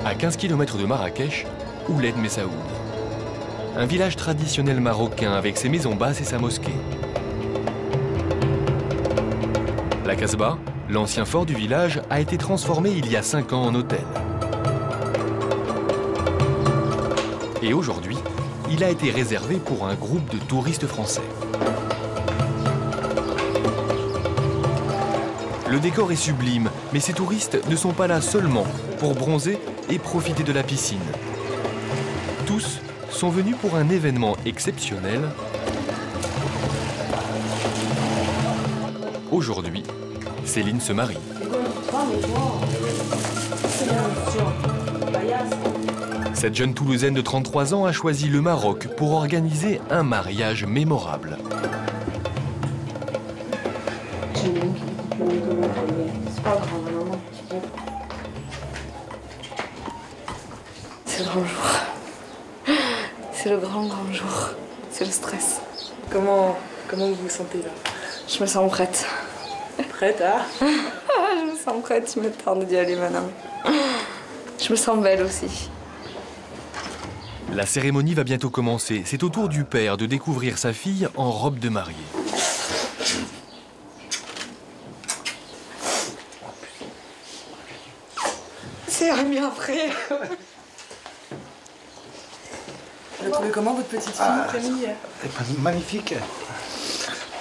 à 15 km de Marrakech, Ouled Messaoud. Un village traditionnel marocain avec ses maisons basses et sa mosquée. La Casbah, l'ancien fort du village, a été transformé il y a 5 ans en hôtel. Et aujourd'hui, il a été réservé pour un groupe de touristes français. Le décor est sublime, mais ces touristes ne sont pas là seulement pour bronzer et profiter de la piscine. Tous sont venus pour un événement exceptionnel. Aujourd'hui, Céline se marie. Cette jeune Toulousaine de 33 ans a choisi le Maroc pour organiser un mariage mémorable. C'est le grand jour. C'est le grand jour. C'est le stress. Comment vous vous sentez là? Je me sens prête. Prête à? Je me sens prête, il me tarde d'y aller maintenant. Je me sens belle aussi. La cérémonie va bientôt commencer. C'est au tour du père de découvrir sa fille en robe de mariée. C'est mieux après. Vous la trouvez comment votre petite fille, Camille? Magnifique.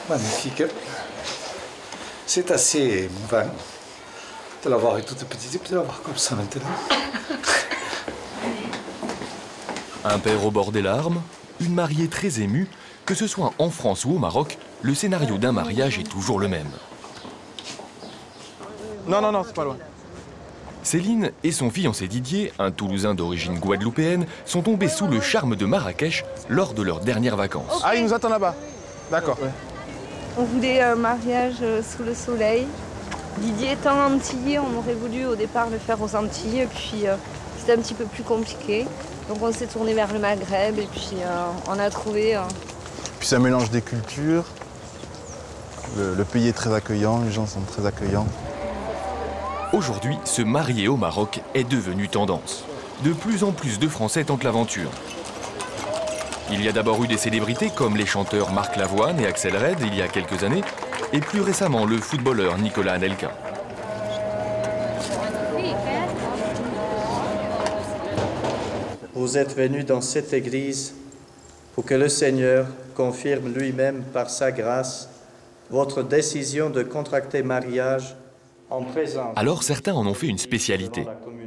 Magnifique. C'est assez émouvant de la voir toute petite et de la voir comme ça maintenant. Un père au bord des larmes, une mariée très émue. Que ce soit en France ou au Maroc, le scénario d'un mariage est toujours le même. Non, c'est pas loin. Céline et son fiancé Didier, un Toulousain d'origine guadeloupéenne, sont tombés sous le charme de Marrakech lors de leurs dernières vacances. Ah, il nous attend là-bas. D'accord. Ouais. On voulait un mariage sous le soleil. Didier étant antillais, on aurait voulu au départ le faire aux Antilles, et puis c'était un petit peu plus compliqué. Donc on s'est tourné vers le Maghreb et puis on a trouvé... Puis c'est un mélange des cultures. Le pays est très accueillant, les gens sont très accueillants. Aujourd'hui, se marier au Maroc est devenu tendance. De plus en plus de Français tentent l'aventure. Il y a d'abord eu des célébrités comme les chanteurs Marc Lavoine et Axel Red il y a quelques années, et plus récemment le footballeur Nicolas Anelka. Vous êtes venus dans cette église pour que le Seigneur confirme lui-même par sa grâce votre décision de contracter mariage en présence. Alors certains en ont fait une spécialité.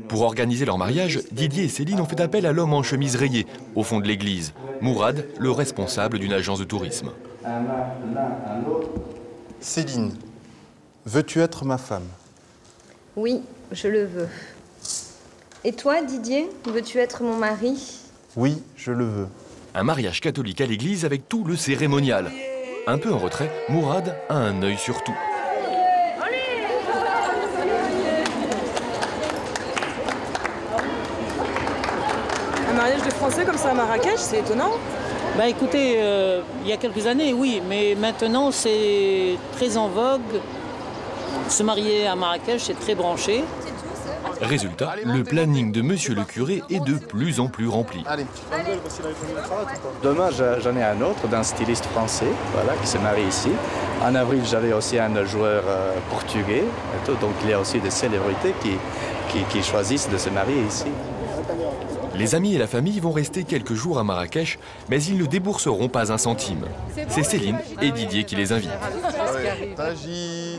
Pour organiser leur mariage, Didier et Céline ont fait appel à l'homme en chemise rayée, au fond de l'église, Mourad, le responsable d'une agence de tourisme. Céline, veux-tu être ma femme? Oui, je le veux. Et toi, Didier, veux-tu être mon mari? Oui, je le veux. Un mariage catholique à l'église avec tout le cérémonial. Un peu en retrait, Mourad a un œil sur tout. Un mariage de Français comme ça à Marrakech, c'est étonnant. Bah écoutez, il y a quelques années, oui, mais maintenant c'est très en vogue. Se marier à Marrakech, c'est très branché. Résultat, le planning de monsieur le curé est de plus en plus rempli. Allez. Demain, j'en ai un autre d'un styliste français, voilà, qui se marie ici. En avril, j'avais aussi un joueur portugais. Donc il y a aussi des célébrités qui choisissent de se marier ici. Les amis et la famille vont rester quelques jours à Marrakech, mais ils ne débourseront pas un centime. C'est Céline et Didier qui les invitent.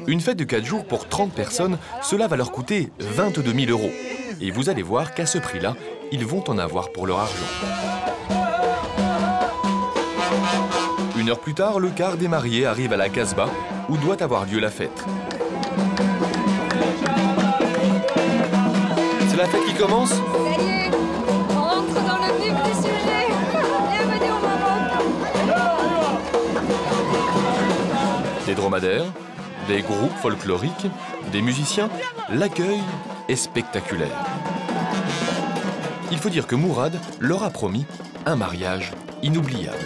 Une fête de 4 jours pour 30 personnes, cela va leur coûter 22 000 €. Et vous allez voir qu'à ce prix-là, ils vont en avoir pour leur argent. Une heure plus tard, le quart des mariés arrive à la Casbah, où doit avoir lieu la fête. C'est la fête qui commence ? Ça y est, on rentre dans le vif du sujet. Bienvenue au Maroc. Des dromadaires, des groupes folkloriques, des musiciens, l'accueil est spectaculaire. Il faut dire que Mourad leur a promis un mariage inoubliable.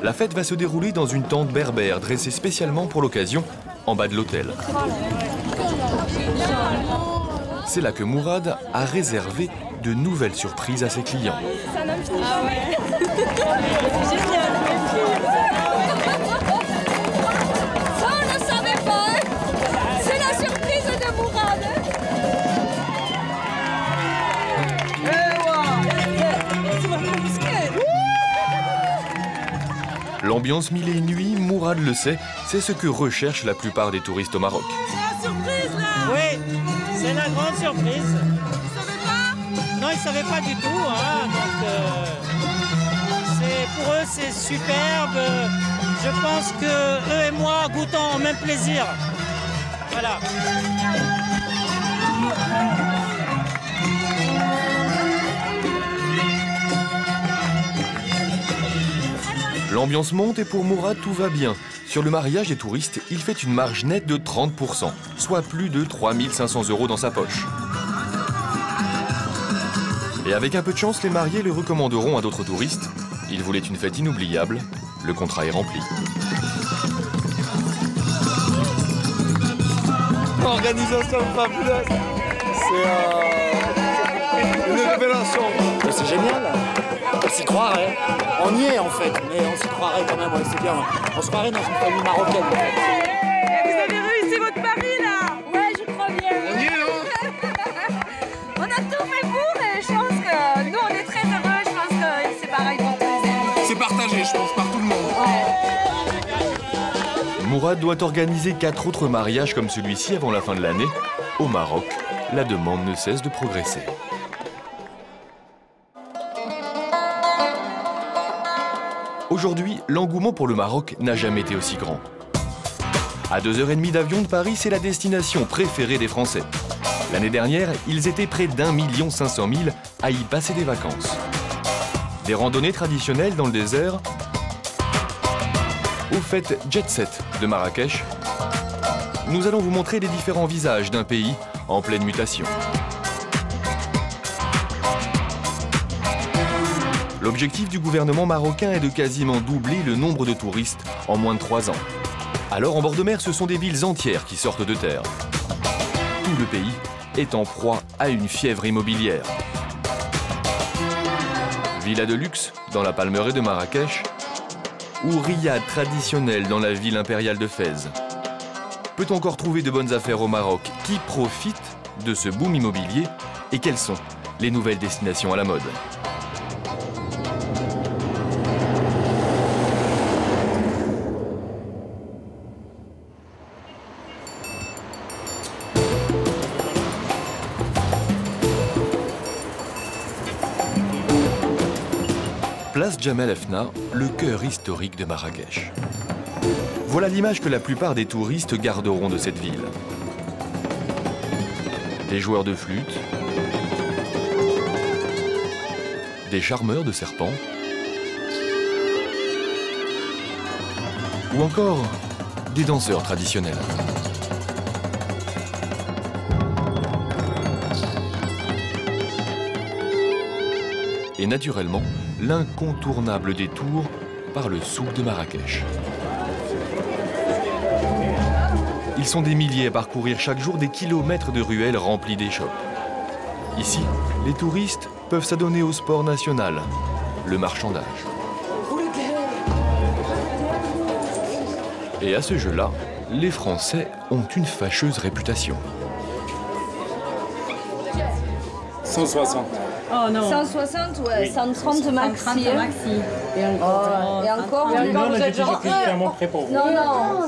La fête va se dérouler dans une tente berbère dressée spécialement pour l'occasion en bas de l'hôtel. C'est là que Mourad a réservé de nouvelles surprises à ses clients. Ah ouais. C'est génial. Ça, on ne savait pas, hein. C'est la surprise de Mourad. L'ambiance mille et une nuits, Mourad le sait, c'est ce que recherchent la plupart des touristes au Maroc. C'est la surprise là. Oui, c'est la grande surprise. Vous savez pas? Non, ils ne savaient pas du tout. Hein, donc, pour eux, c'est superbe. Je pense que eux et moi goûtons au même plaisir. Voilà. L'ambiance monte et pour Mourad, tout va bien. Sur le mariage des touristes, il fait une marge nette de 30%, soit plus de 3 500 € dans sa poche. Et avec un peu de chance, les mariés le recommanderont à d'autres touristes. Ils voulaient une fête inoubliable, le contrat est rempli. Organisation fabuleuse, c'est une révélation. C'est génial, on s'y croirait. On y est en fait, mais on s'y croirait quand même, ouais, c'est bien. On se croirait dans une famille marocaine. En fait. Et vous avez réussi votre pari là? Ouais, je crois bien. On y est, non? On a tout fait pour et je pense que nous, on est très heureux. Je pense que c'est pareil pour tous les amis. C'est partagé, je pense, par tout le monde. Mourad doit organiser 4 autres mariages comme celui-ci avant la fin de l'année. Au Maroc, la demande ne cesse de progresser. Aujourd'hui, l'engouement pour le Maroc n'a jamais été aussi grand. À 2h30 d'avion de Paris, c'est la destination préférée des Français. L'année dernière, ils étaient près d'1 500 000 à y passer des vacances. Des randonnées traditionnelles dans le désert, aux fêtes Jet Set de Marrakech, nous allons vous montrer les différents visages d'un pays en pleine mutation. L'objectif du gouvernement marocain est de quasiment doubler le nombre de touristes en moins de 3 ans. Alors en bord de mer, ce sont des villes entières qui sortent de terre. Tout le pays est en proie à une fièvre immobilière. Villa de luxe dans la Palmeraie de Marrakech ou riad traditionnel dans la ville impériale de Fès. Peut-on encore trouver de bonnes affaires au Maroc? Qui profite de ce boom immobilier? Et quelles sont les nouvelles destinations à la mode? Place Jemaa el Fna, le cœur historique de Marrakech. Voilà l'image que la plupart des touristes garderont de cette ville. Des joueurs de flûte, des charmeurs de serpents, ou encore des danseurs traditionnels. Et naturellement, l'incontournable détour par le souk de Marrakech. Ils sont des milliers à parcourir chaque jour des kilomètres de ruelles remplies d'échoppes. Ici, les touristes peuvent s'adonner au sport national, le marchandage. Et à ce jeu-là, les Français ont une fâcheuse réputation. 160. Oh non. 160, ouais, oui. 130 maxi. 130 maxi. Et encore. Et encore, vous êtes genre prêt pour vous. Non,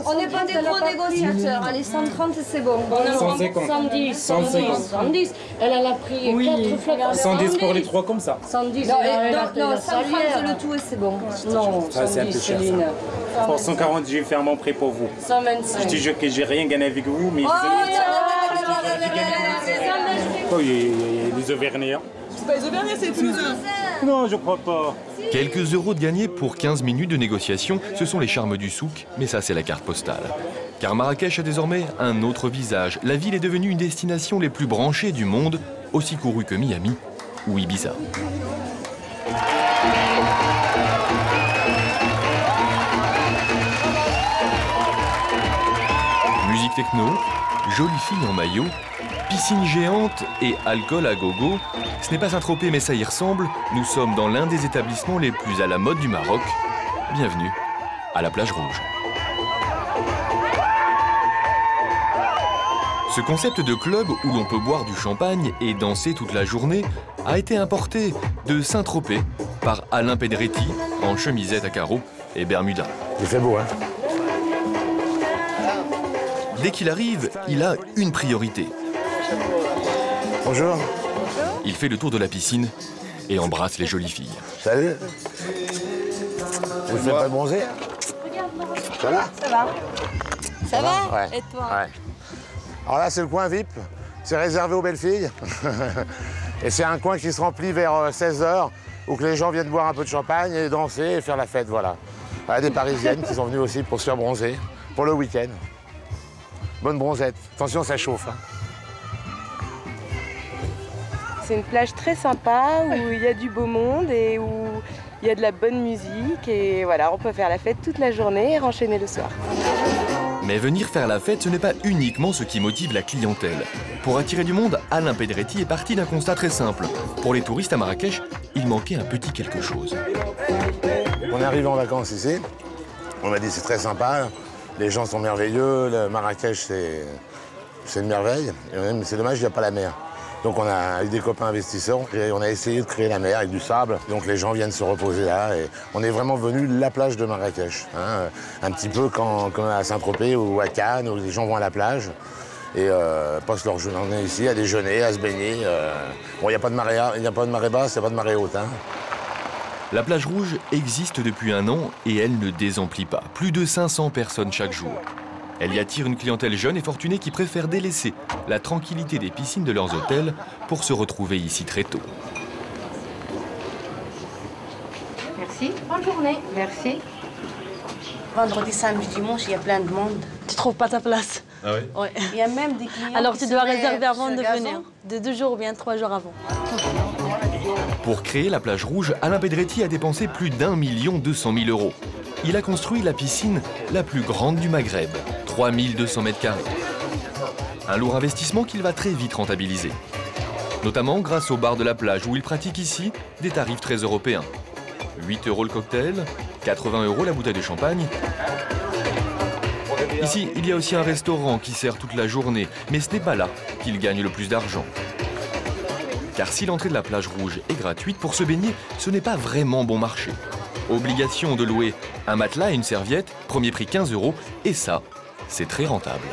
on n'est pas des gros négociateurs. Allez, 130, c'est bon. 150. 110. Elle a pris 4 fois. 110 pour les 3 comme ça. 110. Non, 130 le tout et c'est bon. Non, ça c'est un peu cher ça. Pour 140, je vais faire mon prêt pour vous. 125. Je te jure que j'ai rien gagné avec vous, mais les Auvergnats. C'est pas les Auvergnats, c'est Toulousain. Non, je crois pas. Quelques euros de gagnés pour 15 minutes de négociation, ce sont les charmes du souk, mais ça c'est la carte postale. Car Marrakech a désormais un autre visage. La ville est devenue une destination les plus branchées du monde, aussi courue que Miami ou Ibiza. techno, jolies filles en maillot, piscine géante et alcool à gogo. Ce n'est pas Saint-Tropez mais ça y ressemble. Nous sommes dans l'un des établissements les plus à la mode du Maroc. Bienvenue à la plage rouge. Ce concept de club où l'on peut boire du champagne et danser toute la journée a été importé de Saint-Tropez par Alain Pedretti en chemisette à carreaux et bermuda. Il fait beau, hein? Dès qu'il arrive, il a une priorité. Bonjour. Il fait le tour de la piscine et embrasse les jolies filles. Salut. Vous faites pas bronzer? Ça va? Ça va. Ça va? Ouais. Et toi? Ouais. Alors là, c'est le coin VIP. C'est réservé aux belles filles. Et c'est un coin qui se remplit vers 16 h, où que les gens viennent boire un peu de champagne et danser et faire la fête, voilà. Voilà des Parisiennes qui sont venues aussi pour se faire bronzer, pour le week-end. Bonne bronzette. Attention, ça chauffe. Hein. C'est une plage très sympa où il y a du beau monde et où il y a de la bonne musique. Et voilà, on peut faire la fête toute la journée et enchaîner le soir. Mais venir faire la fête, ce n'est pas uniquement ce qui motive la clientèle. Pour attirer du monde, Alain Pedretti est parti d'un constat très simple. Pour les touristes à Marrakech, il manquait un petit quelque chose. On est arrivé en vacances ici. On m'a dit c'est très sympa, les gens sont merveilleux, le Marrakech c'est une merveille. Et c'est dommage, il n'y a pas la mer. Donc on a eu des copains investisseurs et on a essayé de créer la mer avec du sable. Donc les gens viennent se reposer là et on est vraiment venu la plage de Marrakech. Hein, un petit peu comme à Saint-Tropez ou à Cannes où les gens vont à la plage et passent leur journée ici à déjeuner, à se baigner. Bon, il n'y a pas de marée basse, il n'y a pas de marée haute. Hein. La plage rouge existe depuis un an et elle ne désemplit pas. Plus de 500 personnes chaque jour. Elle y attire une clientèle jeune et fortunée qui préfère délaisser la tranquillité des piscines de leurs hôtels pour se retrouver ici très tôt. Merci. Bonne journée. Merci. Vendredi, samedi, dimanche, il y a plein de monde. Tu trouves pas ta place? Ah oui? Ouais. Il y a même des clients. Alors qui tu se dois lèvent réserver avant sur de le gazon. venir, de 2 jours ou bien 3 jours avant. Pour créer la plage rouge, Alain Pedretti a dépensé plus d'1 200 000 €. Il a construit la piscine la plus grande du Maghreb, 3200 mètres carrés. Un lourd investissement qu'il va très vite rentabiliser. Notamment grâce au bar de la plage où il pratique ici des tarifs très européens. 8 € le cocktail, 80 € la bouteille de champagne. Ici, il y a aussi un restaurant qui sert toute la journée, mais ce n'est pas là qu'il gagne le plus d'argent. Car si l'entrée de la plage rouge est gratuite, pour se baigner, ce n'est pas vraiment bon marché. Obligation de louer un matelas et une serviette, premier prix 15 €, et ça, c'est très rentable.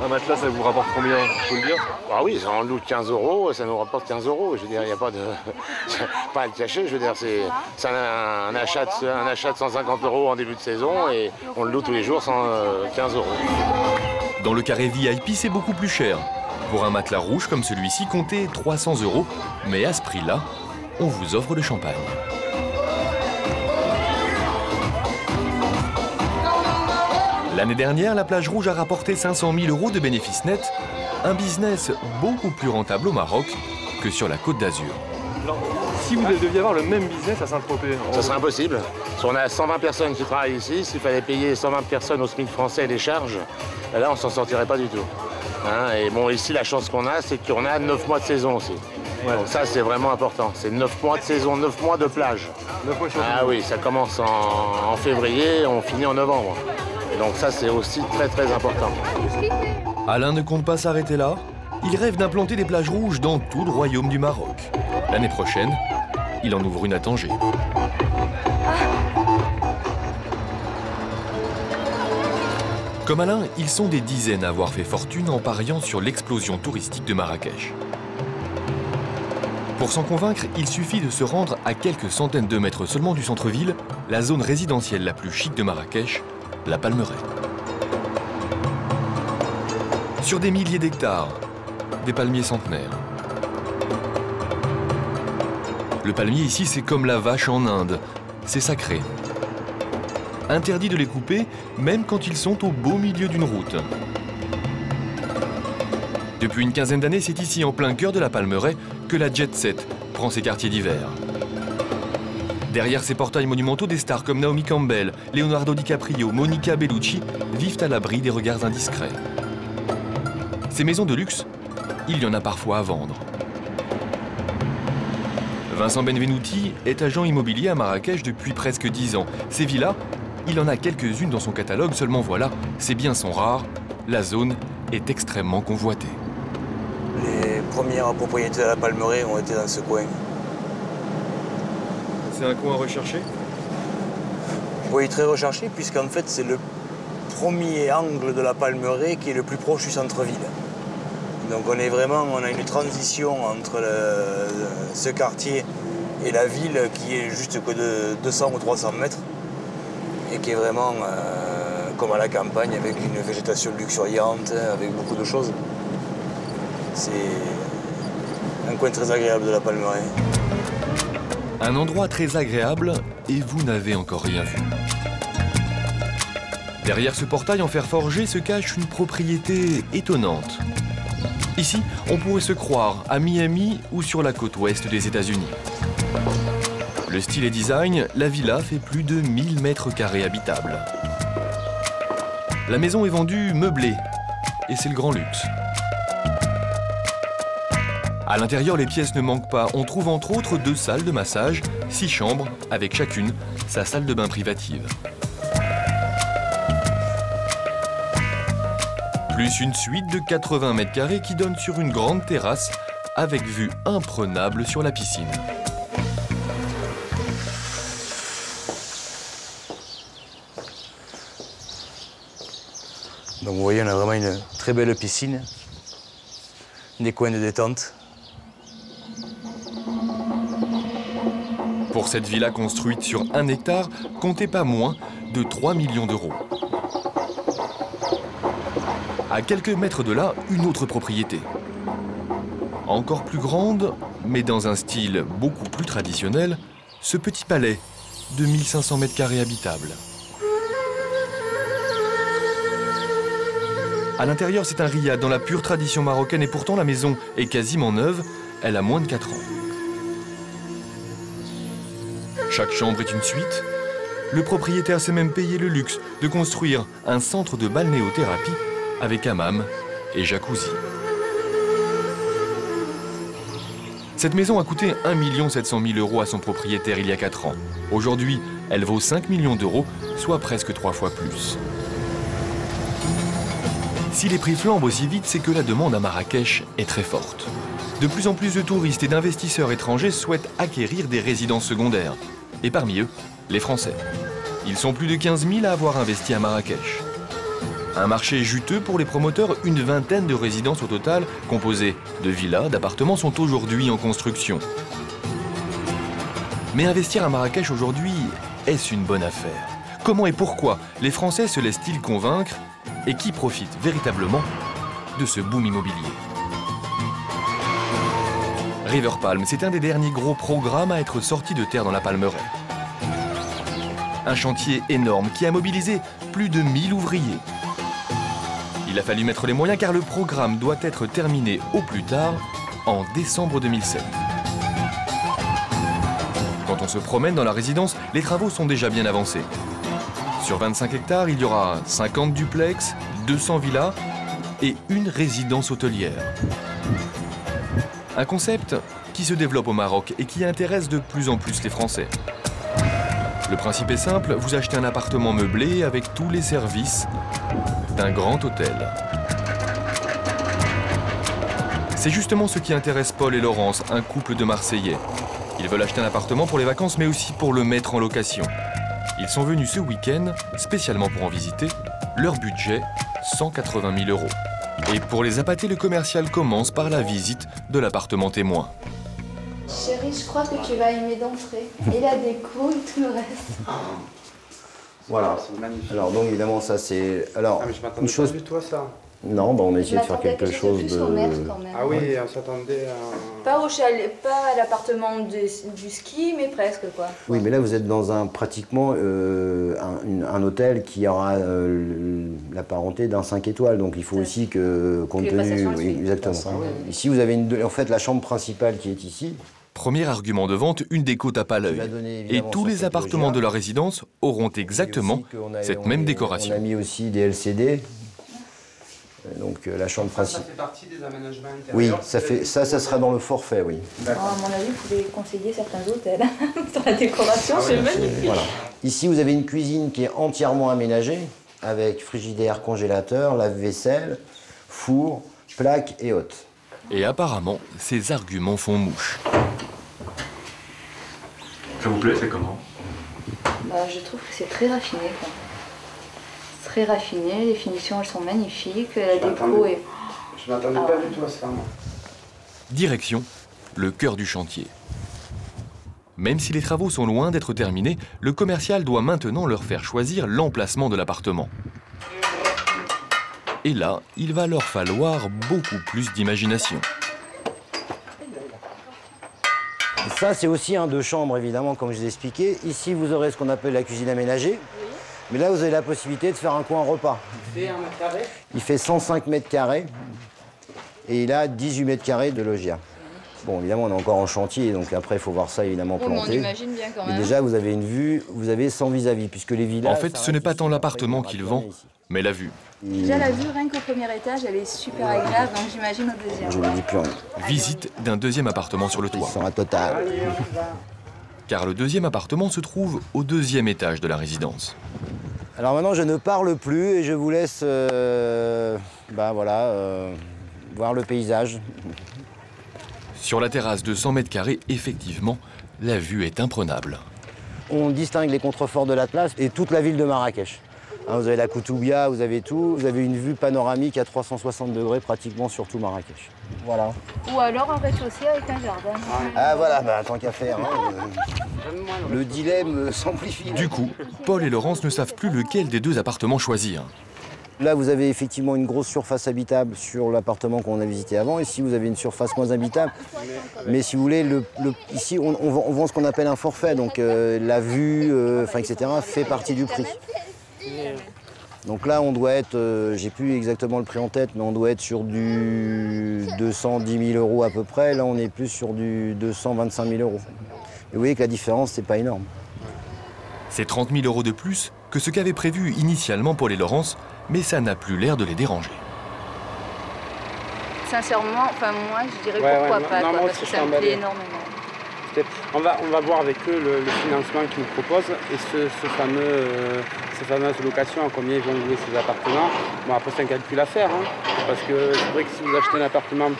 Un matelas, ça vous rapporte combien, faut le dire? Ah oui, ça en loue 15 €, ça nous rapporte 15 €. Je veux dire, il n'y a pas de... pas à le cacher, je veux dire, c'est un achat de 150 € en début de saison et on le loue tous les jours, 15 €. Dans le carré VIP, c'est beaucoup plus cher. Pour un matelas rouge comme celui-ci, comptez 300 €, mais à ce prix-là, on vous offre le champagne. L'année dernière, la plage rouge a rapporté 500 000 € de bénéfices nets, un business beaucoup plus rentable au Maroc que sur la Côte d'Azur. Si vous deviez avoir le même business à Saint-Tropez, ça serait impossible. Si on a 120 personnes qui travaillent ici, s'il fallait payer 120 personnes au SMIC français et les charges, là on s'en sortirait pas du tout. Hein, et bon, ici la chance qu'on a, c'est qu'on a 9 mois de saison aussi. Ouais. Donc ça c'est vraiment important. C'est 9 mois de saison, 9 mois de plage. 9 mois ah oui, ça commence en février, on finit en novembre. Et donc ça c'est aussi très très important. Alain ne compte pas s'arrêter là. Il rêve d'implanter des plages rouges dans tout le royaume du Maroc. L'année prochaine, il en ouvre une à Tanger. Comme Alain, ils sont des dizaines à avoir fait fortune en pariant sur l'explosion touristique de Marrakech. Pour s'en convaincre, il suffit de se rendre à quelques centaines de mètres seulement du centre-ville, la zone résidentielle la plus chic de Marrakech, la Palmeraie. Sur des milliers d'hectares, des palmiers centenaires. Le palmier ici, c'est comme la vache en Inde, c'est sacré. Interdit de les couper, même quand ils sont au beau milieu d'une route. Depuis une quinzaine d'années, c'est ici, en plein cœur de la Palmeraie, que la jet set prend ses quartiers d'hiver. Derrière ces portails monumentaux, des stars comme Naomi Campbell, Leonardo DiCaprio, Monica Bellucci vivent à l'abri des regards indiscrets. Ces maisons de luxe, il y en a parfois à vendre. Vincent Benvenuti est agent immobilier à Marrakech depuis presque 10 ans. Ces villas, il en a quelques-unes dans son catalogue, seulement voilà, ces biens sont rares, la zone est extrêmement convoitée. Les premières propriétés à la Palmeraie ont été dans ce coin. C'est un coin recherché? Oui, très recherché, puisqu'en fait c'est le premier angle de la Palmeraie qui est le plus proche du centre-ville. Donc on a une transition entre ce quartier et la ville qui est juste que de 200 ou 300 mètres et qui est vraiment comme à la campagne avec une végétation luxuriante, avec beaucoup de choses. C'est un coin très agréable de la Palmeraie. Un endroit très agréable et vous n'avez encore rien vu. Derrière ce portail en fer forgé se cache une propriété étonnante. Ici, on pourrait se croire à Miami ou sur la côte ouest des États-Unis. Le style et design, la villa fait plus de 1000 mètres carrés habitables. La maison est vendue meublée et c'est le grand luxe. À l'intérieur, les pièces ne manquent pas. On trouve entre autres 2 salles de massage, 6 chambres, avec chacune sa salle de bain privative. Plus une suite de 80 mètres carrés qui donne sur une grande terrasse avec vue imprenable sur la piscine. Donc vous voyez, on a vraiment une très belle piscine, des coins de détente. Pour cette villa construite sur 1 hectare, comptez pas moins de 3 millions d'euros. À quelques mètres de là, une autre propriété. Encore plus grande, mais dans un style beaucoup plus traditionnel, ce petit palais de 1500 mètres carrés habitable. À l'intérieur, c'est un riad dans la pure tradition marocaine et pourtant la maison est quasiment neuve, elle a moins de 4 ans. Chaque chambre est une suite. Le propriétaire s'est même payé le luxe de construire un centre de balnéothérapie avec hammam et jacuzzi. Cette maison a coûté 1 700 000 € à son propriétaire il y a 4 ans. Aujourd'hui, elle vaut 5 millions d'euros, soit presque 3 fois plus. Si les prix flambent aussi vite, c'est que la demande à Marrakech est très forte. De plus en plus de touristes et d'investisseurs étrangers souhaitent acquérir des résidences secondaires. Et parmi eux, les Français. Ils sont plus de 15 000 à avoir investi à Marrakech. Un marché juteux pour les promoteurs, une vingtaine de résidences au total, composées de villas, d'appartements, sont aujourd'hui en construction. Mais investir à Marrakech aujourd'hui, est-ce une bonne affaire? Comment et pourquoi les Français se laissent-ils convaincre? Et qui profite véritablement de ce boom immobilier? River Palm, c'est un des derniers gros programmes à être sorti de terre dans la Palmeraie. Un chantier énorme qui a mobilisé plus de 1000 ouvriers. Il a fallu mettre les moyens car le programme doit être terminé au plus tard en décembre 2007. Quand on se promène dans la résidence, les travaux sont déjà bien avancés. Sur 25 hectares, il y aura 50 duplex, 200 villas et une résidence hôtelière. Un concept qui se développe au Maroc et qui intéresse de plus en plus les Français. Le principe est simple, vous achetez un appartement meublé avec tous les services d'un grand hôtel. C'est justement ce qui intéresse Paul et Laurence, un couple de Marseillais. Ils veulent acheter un appartement pour les vacances, mais aussi pour le mettre en location. Ils sont venus ce week-end, spécialement pour en visiter. Leur budget, 180 000 €. Et pour les appâter, le commercial commence par la visite de l'appartement témoin. Chérie, je crois que tu vas aimer d'entrée. Et la déco et tout le reste. Voilà. Alors donc évidemment ça c'est... Alors mais je m'attendais une chose... pas du tout à ça. Non, bah on a essayé de faire quelque chose de... Ah oui, on s'attendait à... Pas au chalet, pas à l'appartement du ski, mais presque quoi. Oui, mais là vous êtes dans un pratiquement un hôtel qui aura la parenté d'un 5 étoiles, donc il faut aussi que compte tenu... Oui, exactement. Ici vous avez en fait la chambre principale qui est ici. Premier argument de vente, une déco tape à l'œil. Et tous les appartements de la résidence auront exactement cette même décoration. On a mis aussi des LCD. Donc la chambre principale. Ça fait partie des aménagements Oui, intérieurs. ça sera dans le forfait, oui. À mon avis, vous pouvez conseiller certains hôtels sur la décoration, c'est magnifique. Voilà. Ici, vous avez une cuisine qui est entièrement aménagée, avec frigidaire, congélateur, lave-vaisselle, four, plaque et hôte. Et apparemment, ces arguments font mouche. Ça vous plaît, c'est comment? Je trouve que c'est très raffiné, quoi. Très raffiné, les finitions elles sont magnifiques, la déco est... Je m'attendais pas du tout à ça, moi. Direction, le cœur du chantier. Même si les travaux sont loin d'être terminés, le commercial doit maintenant leur faire choisir l'emplacement de l'appartement. Et là, il va leur falloir beaucoup plus d'imagination. Ça, c'est aussi un 2 chambres, évidemment, comme je vous ai expliqué. Ici, vous aurez ce qu'on appelle la cuisine aménagée. Mais là, vous avez la possibilité de faire un coin repas. Il fait 1 mètre carré? Il fait 105 mètres carrés et il a 18 mètres carrés de loggia. Bon, évidemment, on est encore en chantier, donc après, il faut voir ça, évidemment, planté. On imagine bien quand même. Mais déjà, vous avez une vue, vous avez 100 vis-à-vis, puisque les villas... En fait, ce n'est pas tant l'appartement qu'il vend, mais la vue. Déjà, la vue, rien qu'au premier étage, elle est super agréable, donc j'imagine au deuxième. Je ne dis plus rien. Visite d'un deuxième appartement sur le toit. Il sera total. Car le deuxième appartement se trouve au 2e étage de la résidence. Alors maintenant, je ne parle plus et je vous laisse voir le paysage. Sur la terrasse de 100 mètres carrés, effectivement, la vue est imprenable. On distingue les contreforts de l'Atlas et toute la ville de Marrakech. Hein, vous avez la Koutoubia, vous avez tout. Vous avez une vue panoramique à 360 degrés pratiquement sur tout Marrakech. Voilà. Ou alors un rez-de-chaussée avec un jardin. Ah voilà, tant qu'à faire. Le dilemme s'amplifie. Du coup, Paul et Laurence ne savent plus lequel des 2 appartements choisir. Là, vous avez effectivement une grosse surface habitable sur l'appartement qu'on a visité avant. Ici, vous avez une surface moins habitable. Mais si vous voulez, ici, on vend ce qu'on appelle un forfait. Donc la vue, etc., fait partie du prix. Donc là, on doit être, j'ai plus exactement le prix en tête, mais on doit être sur du 210 000 € à peu près. Là, on est plus sur du 225 000 €. Et vous voyez que la différence, c'est pas énorme. C'est 30 000 € de plus que ce qu'avaient prévu initialement Paul et Laurence, mais ça n'a plus l'air de les déranger. Sincèrement, moi, je dirais pourquoi pas, parce que ça me plaît énormément. On va voir avec eux le financement qu'ils nous proposent et ces fameuses locations, à combien ils vont louer ces appartements. Bon, après, c'est un calcul à faire, hein, parce que c'est vrai que si vous achetez un appartement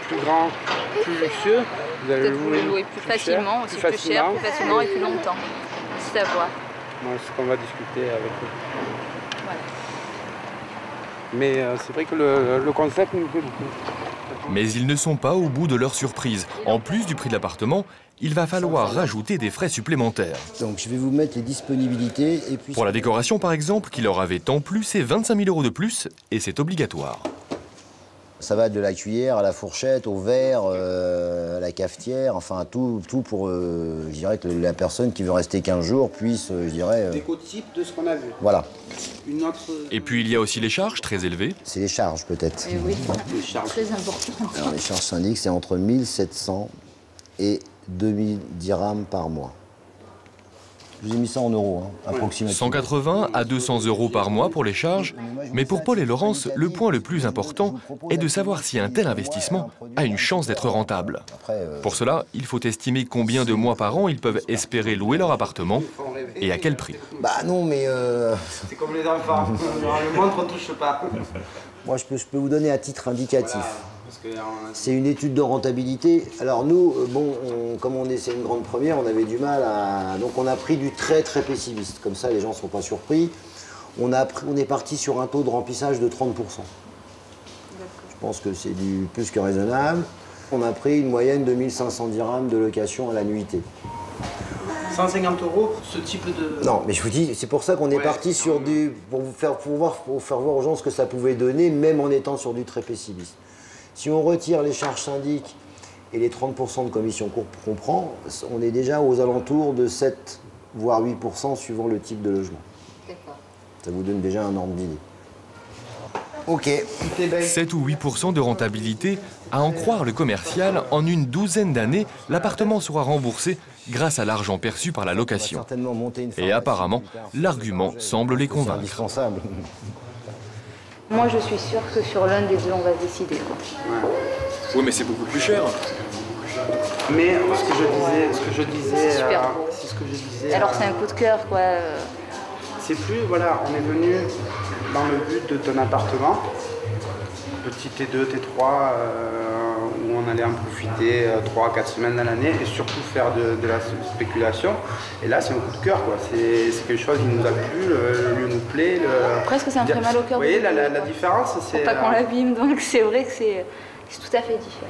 plus grand, plus luxueux, vous allez le louer plus facilement, aussi plus cher, plus facilement et plus longtemps. C'est à voir. Bon, c'est ce qu'on va discuter avec eux. Voilà. Mais c'est vrai que le concept nous plaît beaucoup. Mais ils ne sont pas au bout de leur surprise. En plus du prix de l'appartement, il va falloir rajouter des frais supplémentaires. Donc je vais vous mettre les disponibilités. Et puis... Pour la décoration par exemple, qui leur avait tant plu, c'est 25 000 € de plus et c'est obligatoire. Ça va de la cuillère à la fourchette, au verre, à la cafetière, enfin tout pour, je dirais, que la personne qui veut rester 15 jours puisse, je dirais... Déco type de ce qu'on a vu. Voilà. Une autre... Et puis il y a aussi les charges très élevées. C'est les charges peut-être. Oui, les charges. Très importantes. Alors les charges syndiques, c'est entre 1700 et 2000 dirhams par mois. Je vous ai mis ça en euros, approximativement. 180 à 200 € par mois pour les charges. Mais pour Paul et Laurence, le point le plus important est de savoir si un tel investissement a une chance d'être rentable. Pour cela, il faut estimer combien de mois par an ils peuvent espérer louer leur appartement et à quel prix. Bah non, mais... C'est comme les enfants, le moindre ne touche pas. Moi, je peux vous donner à titre indicatif. C'est une étude de rentabilité. Alors nous, comme c'est une grande première, on avait du mal à... Donc on a pris du très très pessimiste. Comme ça, les gens ne sont pas surpris. On est parti sur un taux de remplissage de 30%. Je pense que c'est plus que raisonnable. On a pris une moyenne de 1500 dirhams de location à la nuitée. 150 € pour ce type de... Non, mais je vous dis, c'est pour ça qu'on est parti sur du... Pour faire voir aux gens ce que ça pouvait donner, même en étant sur du très pessimiste. Si on retire les charges syndiques et les 30% de commission qu'on prend, on est déjà aux alentours de 7 voire 8% suivant le type de logement. Ça vous donne déjà un ordre d'idée. Ok. 7 ou 8% de rentabilité, à en croire le commercial, en une douzaine d'années, l'appartement sera remboursé grâce à l'argent perçu par la location. Et apparemment, l'argument semble les convaincre. C'est indispensable. Moi, je suis sûre que sur l'un des deux, on va se décider. Quoi. Ouais. Oui, mais c'est beaucoup plus cher. Mais ce que je disais, c'est super beau. c'est ce que je disais. Alors c'est un coup de cœur, quoi. C'est plus, voilà, on est venu dans le but d'un appartement, petit T2, T3, où on allait en profiter 3-4 semaines dans l'année et surtout faire de la spéculation. Et là, c'est un coup de cœur, quoi. C'est quelque chose qui nous a plu, le lieu nous plaît. Presque ça me fait mal au cœur. Vous voyez, la différence, c'est... Faut pas qu'on l'abîme, donc c'est vrai que c'est tout à fait différent.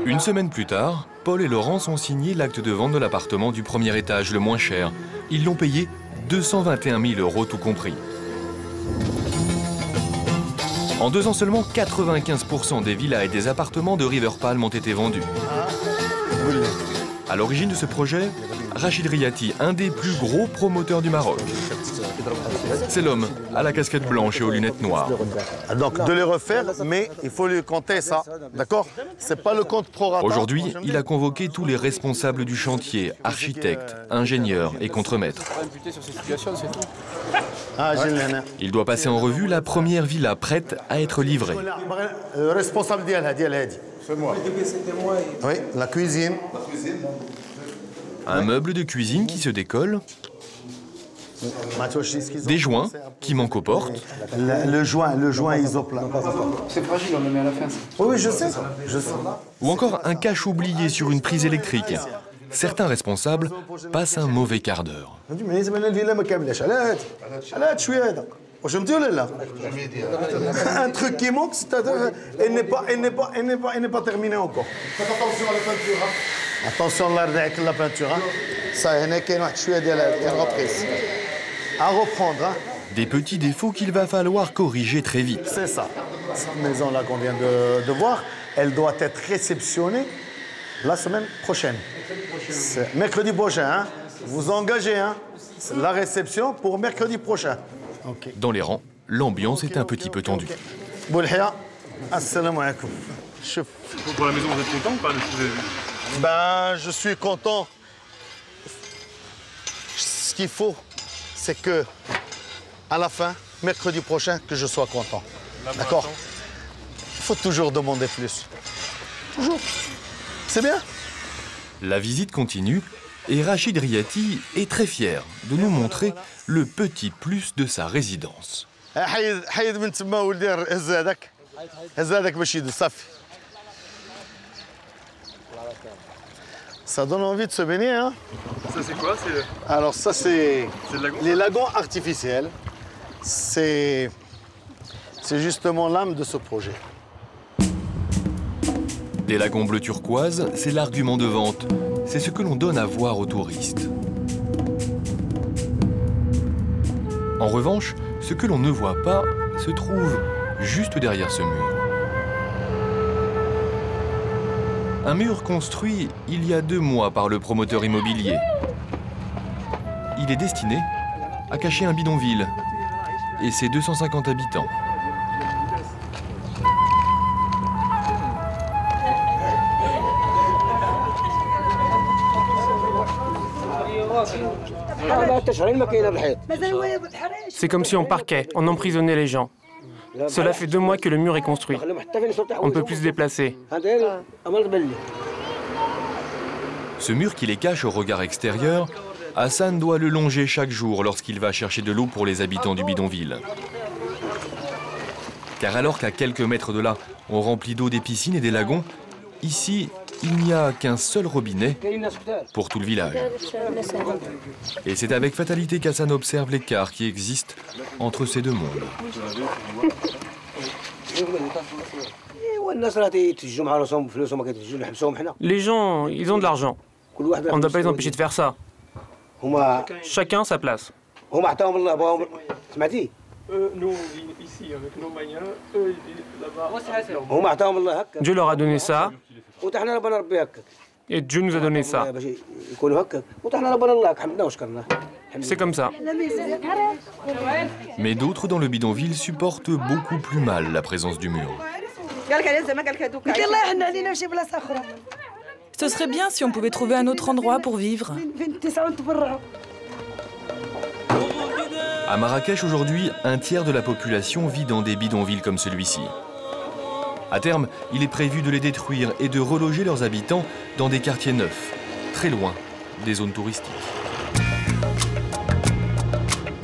Une semaine plus tard, Paul et Laurence ont signé l'acte de vente de l'appartement du premier étage, le moins cher. Ils l'ont payé 221 000 € tout compris. En 2 ans seulement, 95% des villas et des appartements de River Palm ont été vendus. À l'origine de ce projet, Rachid Riati, un des plus gros promoteurs du Maroc. C'est l'homme à la casquette blanche et aux lunettes noires. Donc de les refaire, mais il faut lui compter ça, d'accord? C'est pas le compte prorata. Aujourd'hui, il a convoqué tous les responsables du chantier, architectes, ingénieurs et contremaîtres. Il doit passer en revue la première villa prête à être livrée. Le responsable d'Hadi. C'est moi. Oui, la cuisine. Un meuble de cuisine qui se décolle. Des joints qui manquent aux portes. Le joint isoplat. C'est fragile, on le met à la fin. Oui, je sais. Ou encore un cache oublié sur une prise électrique. Certains responsables passent un mauvais quart d'heure. Un truc qui manque, c'est-à-dire elle n'est pas terminée encore. Faites attention à la peinture. Attention à la peinture. Ça, il y a une reprise. À reprendre. Des petits défauts qu'il va falloir corriger très vite. C'est ça. Cette maison-là qu'on vient de voir, elle doit être réceptionnée la semaine prochaine. Mercredi prochain, hein. Vous engagez, hein. La réception pour mercredi prochain. Okay. Dans les rangs, l'ambiance est un petit peu tendue. Boulhia, assalamu alaikum. Pour la maison, vous êtes content ou pas de ce que vous avez vu? Ben, je suis content. Ce qu'il faut, c'est que, à la fin, mercredi prochain, que je sois content. D'accord? Il faut toujours demander plus. Toujours. C'est bien? La visite continue et Rachid Riati est très fier de nous montrer le petit plus de sa résidence. Ça donne envie de se baigner, hein? Ça c'est quoi? Alors ça c'est lagon, les lagons artificiels. C'est justement l'âme de ce projet. Des lagons bleu turquoise, c'est l'argument de vente. C'est ce que l'on donne à voir aux touristes. En revanche, ce que l'on ne voit pas se trouve juste derrière ce mur. Un mur construit il y a 2 mois par le promoteur immobilier. Il est destiné à cacher un bidonville et ses 250 habitants. C'est comme si on parquait, on emprisonnait les gens. Cela fait 2 mois que le mur est construit. On ne peut plus se déplacer. Ce mur qui les cache au regard extérieur, Hassan doit le longer chaque jour lorsqu'il va chercher de l'eau pour les habitants du bidonville. Car alors qu'à quelques mètres de là, on remplit d'eau des piscines et des lagons, ici, il n'y a qu'un seul robinet pour tout le village. Et c'est avec fatalité qu'Hassan observe l'écart qui existe entre ces 2 mondes. Les gens, ils ont de l'argent. On ne doit pas les empêcher de faire ça. Chacun sa place. Nous, ici, avec nos manières, eux, là-bas. Dieu leur a donné ça, et Dieu nous a donné ça. C'est comme ça. Mais d'autres dans le bidonville supportent beaucoup plus mal la présence du mur. Ce serait bien si on pouvait trouver un autre endroit pour vivre. À Marrakech aujourd'hui, un tiers de la population vit dans des bidonvilles comme celui-ci. À terme, il est prévu de les détruire et de reloger leurs habitants dans des quartiers neufs, très loin des zones touristiques.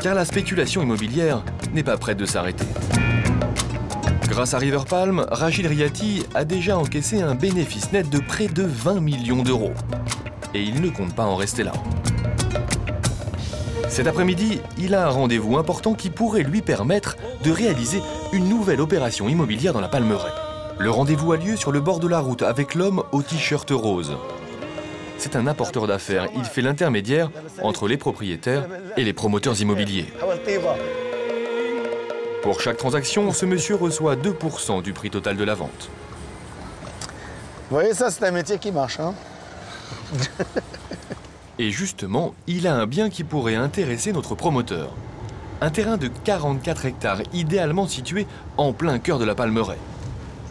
Car la spéculation immobilière n'est pas prête de s'arrêter. Grâce à River Palm, Rachid Riati a déjà encaissé un bénéfice net de près de 20 millions d'euros. Et il ne compte pas en rester là. Cet après-midi, il a un rendez-vous important qui pourrait lui permettre de réaliser une nouvelle opération immobilière dans la Palmeraie. Le rendez-vous a lieu sur le bord de la route avec l'homme au t-shirt rose. C'est un apporteur d'affaires. Il fait l'intermédiaire entre les propriétaires et les promoteurs immobiliers. Pour chaque transaction, ce monsieur reçoit 2% du prix total de la vente. Vous voyez, ça, c'est un métier qui marche, hein? Et justement, il a un bien qui pourrait intéresser notre promoteur. Un terrain de 44 hectares, idéalement situé en plein cœur de la Palmeraie.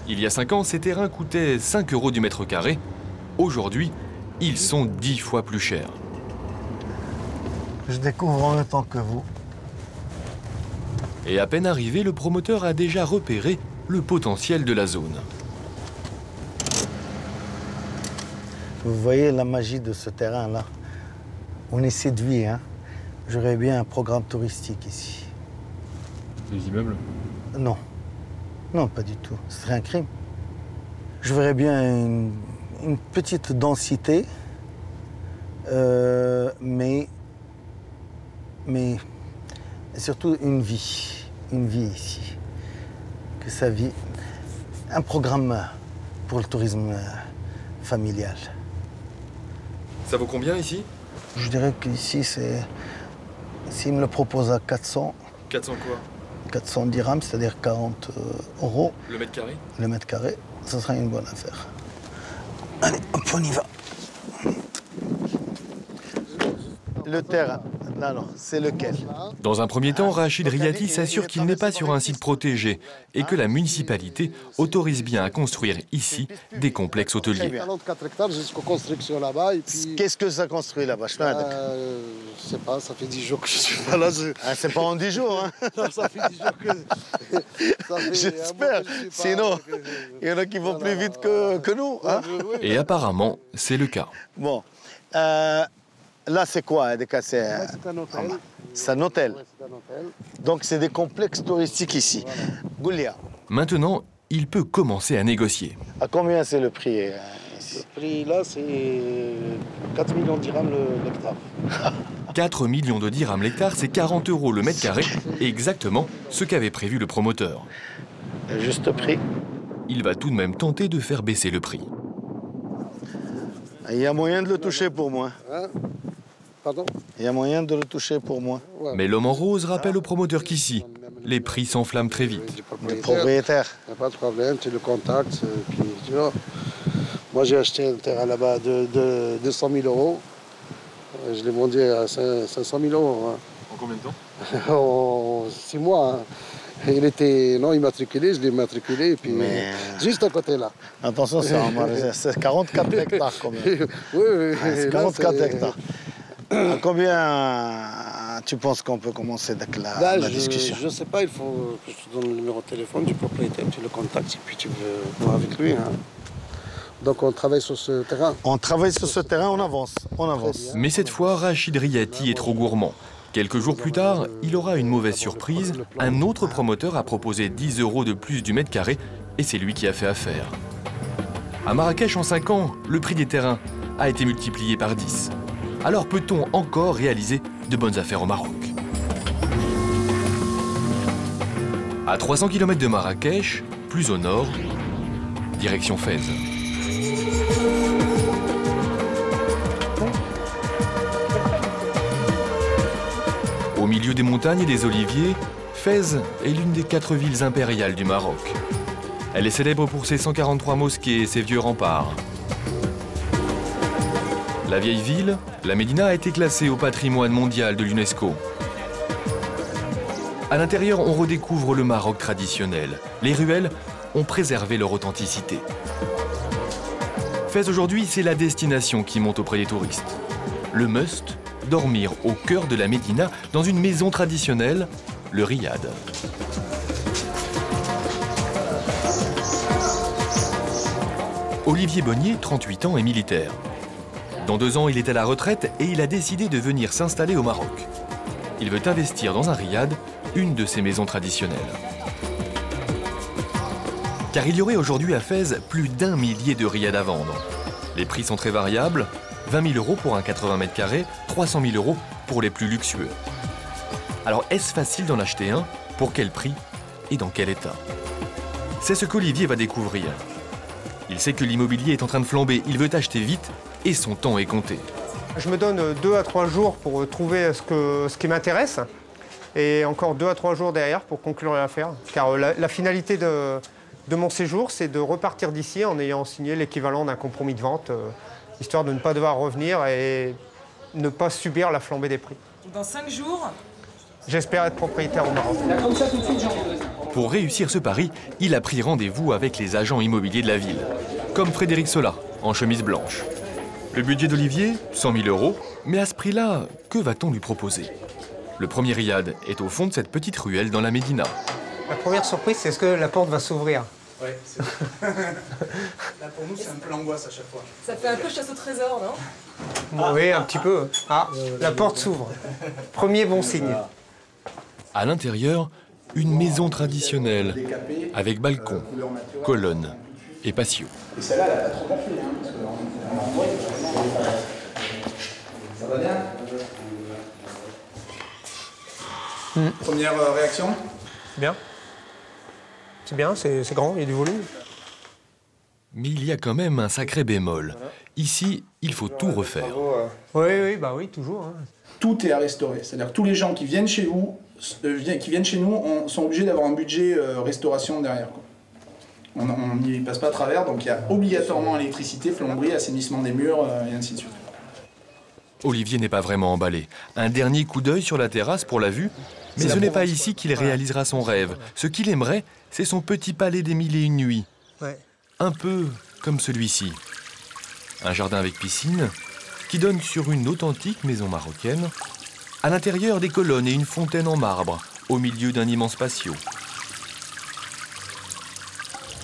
Il y a 5 ans, ces terrains coûtaient 5 € du mètre carré. Aujourd'hui, ils sont 10 fois plus chers. Je découvre en même temps que vous. Et à peine arrivé, le promoteur a déjà repéré le potentiel de la zone. Vous voyez la magie de ce terrain-là. On est séduit, hein. J'aurais bien un programme touristique ici. Des immeubles? Non. Non, pas du tout. Ce serait un crime. Je verrais bien une petite densité, mais surtout une vie ici. Que ça vit. Un programme pour le tourisme familial. Ça vaut combien ici? Je dirais qu'ici, c'est... S'il me le propose à 400... 400 quoi? 400 dirhams, c'est-à-dire 40 €. Le mètre carré? Le mètre carré, ce sera une bonne affaire. Allez, hop, on y va. Le terrain, alors, c'est lequel? Dans un premier temps, Rachid Riati s'assure qu'il n'est pas sur un site protégé et que la municipalité autorise bien à construire ici des complexes hôteliers. 44 hectares jusqu'aux constructions là-bas. Puis... Qu'est-ce que ça construit là-bas? Je sais pas, ça fait 10 jours que je suis pas là. C'est pas en 10 jours, hein? Non, ça fait 10 jours que... J'espère, sinon il y en a qui vont plus vite que nous. Hein? Et apparemment, c'est le cas. Bon, là c'est quoi? C'est un hôtel. C'est un hôtel. Donc c'est des complexes touristiques ici. Goulia. Maintenant, il peut commencer à négocier. À combien c'est le prix ici? Le prix là, c'est 4 millions de dirhams l'hectare. 4 millions de dirhams l'hectare, c'est 40 € le mètre carré, exactement ce qu'avait prévu le promoteur. Juste prix. Il va tout de même tenter de faire baisser le prix. Il y a moyen de le toucher pour moi. Hein? Pardon? Il y a moyen de le toucher pour moi. Mais l'homme en rose rappelle au promoteur qu'ici, les prix s'enflamment très vite. Le propriétaire. Il n'y a pas de problème, tu le contactes. Puis, tu vois. Moi, j'ai acheté un terrain là-bas de 200 000 €. Je l'ai vendu à 500 000 €. Hein. En combien de temps? En 6 mois. Hein. Il était non immatriculé, je l'ai immatriculé, et puis juste à côté là. Attention, c'est 44 hectares quand même. Oui. C'est 44 hectares. À combien tu penses qu'on peut commencer la discussion? Je ne sais pas, il faut que je te donne le numéro de téléphone du propriétaire, tu le contactes et puis tu veux voir avec lui. Hein. Donc on travaille sur ce terrain. On travaille sur ce terrain, on avance. Mais cette fois, Rachid Riati est trop gourmand. Quelques jours plus tard, il aura une mauvaise surprise. Un autre promoteur a proposé 10 € de plus du mètre carré et c'est lui qui a fait affaire. À Marrakech, en 5 ans, le prix des terrains a été multiplié par 10. Alors peut-on encore réaliser de bonnes affaires au Maroc? À 300 km de Marrakech, plus au nord, direction Fès. Au milieu des montagnes et des oliviers, Fès est l'une des 4 villes impériales du Maroc. Elle est célèbre pour ses 143 mosquées et ses vieux remparts. La vieille ville, la Médina, a été classée au patrimoine mondial de l'UNESCO. À l'intérieur, on redécouvre le Maroc traditionnel. Les ruelles ont préservé leur authenticité. Fès aujourd'hui, c'est la destination qui monte auprès des touristes. Le must, dormir au cœur de la Médina dans une maison traditionnelle, le riad. Olivier Bonnier, 38 ans, est militaire. Dans 2 ans, il est à la retraite et il a décidé de venir s'installer au Maroc. Il veut investir dans un riad, une de ses maisons traditionnelles. Car il y aurait aujourd'hui à Fès plus d'1 millier de riads à vendre. Les prix sont très variables, 20 000 € pour un 80 mètres carrés, 300 000 € pour les plus luxueux. Alors est-ce facile d'en acheter un? Pour quel prix? Et dans quel état? C'est ce qu'Olivier va découvrir. Il sait que l'immobilier est en train de flamber, il veut acheter vite et son temps est compté. Je me donne 2 à 3 jours pour trouver ce qui m'intéresse et encore 2 à 3 jours derrière pour conclure l'affaire. Car la finalité de mon séjour, c'est de repartir d'ici en ayant signé l'équivalent d'un compromis de vente, histoire de ne pas devoir revenir et ne pas subir la flambée des prix. Dans 5 jours, j'espère être propriétaire au Maroc. Pour réussir ce pari, il a pris rendez-vous avec les agents immobiliers de la ville, comme Frédéric Sola, en chemise blanche. Le budget d'Olivier, 100 000 €, mais à ce prix-là, que va-t-on lui proposer? Le premier riad est au fond de cette petite ruelle dans la Médina. La première surprise, c'est est-ce que la porte va s'ouvrir? Oui, c'est vrai. Là, pour nous, c'est un peu l'angoisse à chaque fois. Ça fait un peu chasse au trésor, non? Oui, un petit peu. Ah, la porte s'ouvre. Premier bon signe. À l'intérieur, une maison traditionnelle, avec balcon, colonne et patio. Et celle-là, elle n'a pas trop gonflé, hein, parce qu'on en voit. Ça va bien? Première réaction? Bien. C'est bien, c'est grand, il y a du volume. Mais il y a quand même un sacré bémol. Ici, il faut tout refaire. Oui, toujours. Hein. Tout est à restaurer. C'est-à-dire que tous les gens qui viennent chez vous, sont obligés d'avoir un budget restauration derrière, quoi. On n'y passe pas à travers, donc il y a obligatoirement électricité, plomberie, assainissement des murs, et ainsi de suite. Olivier n'est pas vraiment emballé. Un dernier coup d'œil sur la terrasse pour la vue, mais ce n'est pas ici qu'il réalisera son rêve. Ce qu'il aimerait, c'est son petit palais des 1001 nuits. Ouais. Un peu comme celui-ci. Un jardin avec piscine, qui donne sur une authentique maison marocaine. À l'intérieur, des colonnes et une fontaine en marbre, au milieu d'un immense patio.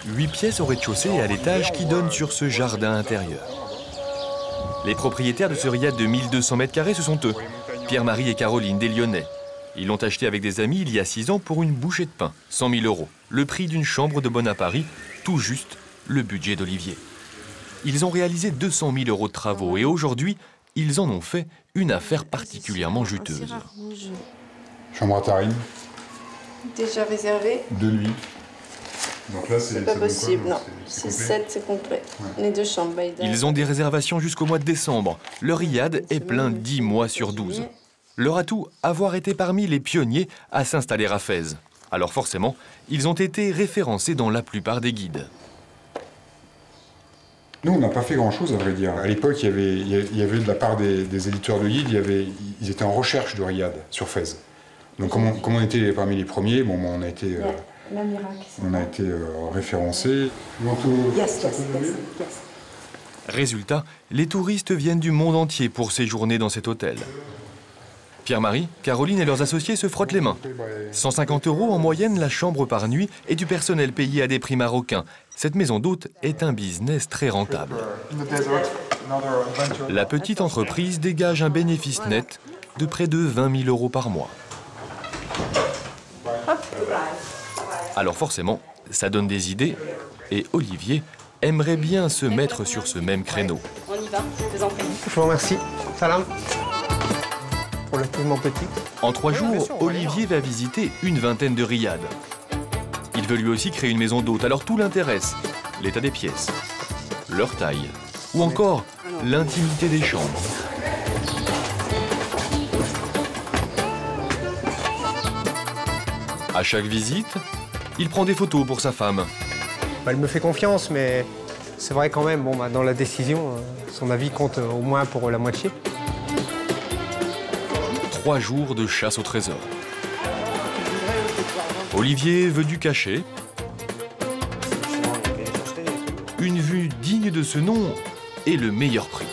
8 pièces au rez-de-chaussée et à l'étage qui donnent sur ce jardin intérieur. Les propriétaires de ce riad de 1200 mètres carrés, ce sont eux, Pierre-Marie et Caroline, des Lyonnais. Ils l'ont acheté avec des amis il y a 6 ans pour une bouchée de pain, 100 000 €. Le prix d'une chambre de bonne à Paris, tout juste le budget d'Olivier. Ils ont réalisé 200 000 € de travaux et aujourd'hui, ils en ont fait une affaire particulièrement juteuse. Chambre à Tarim. Déjà réservé? 2 nuits. Donc là, c'est pas possible, non. 6-7, c'est complet. Ouais. Les 2 chambres. Ils ont des réservations jusqu'au mois de décembre. Le riad est plein 10 mois sur 12. Leur atout, avoir été parmi les pionniers à s'installer à Fès. Alors forcément, ils ont été référencés dans la plupart des guides. Nous, on n'a pas fait grand-chose, à vrai dire. À l'époque, il y avait de la part des éditeurs de guides, ils étaient en recherche de riad sur Fès. Donc comme on était parmi les premiers, bon, on a été... on a été référencés. Résultat, les touristes viennent du monde entier pour séjourner dans cet hôtel. Pierre-Marie, Caroline et leurs associés se frottent les mains. 150 € en moyenne la chambre par nuit et du personnel payé à des prix marocains. Cette maison d'hôtes est un business très rentable. La petite entreprise dégage un bénéfice net de près de 20 000 € par mois. Alors forcément, ça donne des idées et Olivier aimerait bien se mettre sur ce même créneau. On y va, je vous en prie. Je vous remercie. Salam. Relativement petit. En 3 jours, Olivier va visiter une vingtaine de riads. Il veut lui aussi créer une maison d'hôtes, alors tout l'intéresse. L'état des pièces, leur taille, ou encore l'intimité des chambres. À chaque visite, il prend des photos pour sa femme. Elle me fait confiance, mais c'est vrai quand même, dans la décision, son avis compte au moins pour la moitié. 3 jours de chasse au trésor. Olivier veut du cachet. Une vue digne de ce nom et le meilleur prix.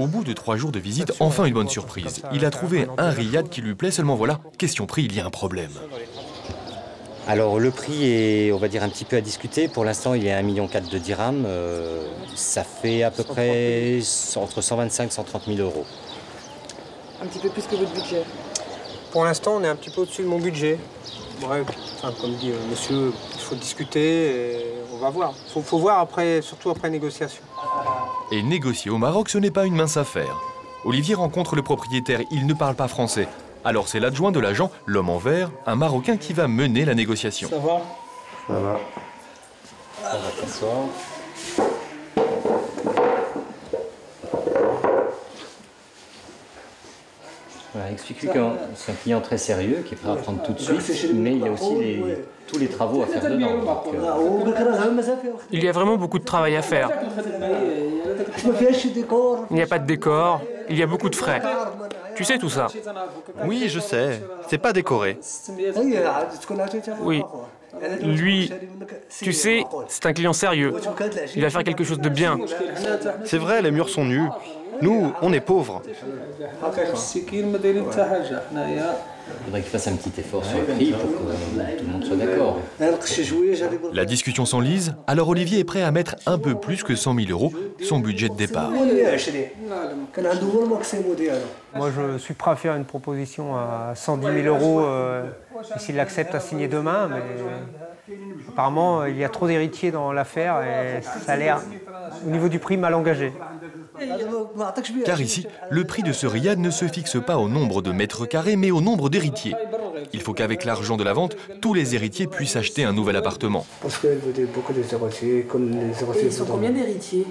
Au bout de 3 jours de visite, enfin une bonne surprise. Il a trouvé un riad qui lui plaît, seulement voilà, question prix, il y a un problème. Alors le prix est, on va dire, un petit peu à discuter. Pour l'instant, il est à 1,4 million de dirhams. Ça fait à peu près entre 125 et 130 000 euros. Un petit peu plus que votre budget. Pour l'instant, on est un petit peu au-dessus de mon budget. Ouais, enfin, comme dit monsieur, il faut discuter et on va voir. Faut voir après, surtout après négociation. Et négocier au Maroc, ce n'est pas une mince affaire. Olivier rencontre le propriétaire, il ne parle pas français. Alors c'est l'adjoint de l'agent, l'homme en vert, un Marocain qui va mener la négociation. Ça va? Ça va. On va s'asseoir. Voilà, explique-lui que c'est un client très sérieux qui est prêt à prendre tout de suite, mais il y a aussi tous les travaux à faire dedans. Il y a vraiment beaucoup de travail à faire. Il n'y a pas de décor, il y a beaucoup de frais. Tu sais tout ça? Oui, je sais. C'est pas décoré. Oui. Lui, tu sais, c'est un client sérieux. Il va faire quelque chose de bien. C'est vrai, les murs sont nus. Nous, on est pauvres. Il faudrait qu'il fasse un petit effort sur le prix pour que tout le monde soit d'accord. La discussion s'enlise, alors Olivier est prêt à mettre un peu plus que 100 000 euros, son budget de départ. Moi, je suis prêt à faire une proposition à 110 000 euros s'il l'accepte à signer demain, mais apparemment, il y a trop d'héritiers dans l'affaire et ça a l'air, au niveau du prix, mal engagé. Car ici, le prix de ce riad ne se fixe pas au nombre de mètres carrés, mais au nombre d'héritiers. Il faut qu'avec l'argent de la vente, tous les héritiers puissent acheter un nouvel appartement. Parce qu'elle veut beaucoup d'héritiers, comme les héritiers. Ils sont combien d'héritiers?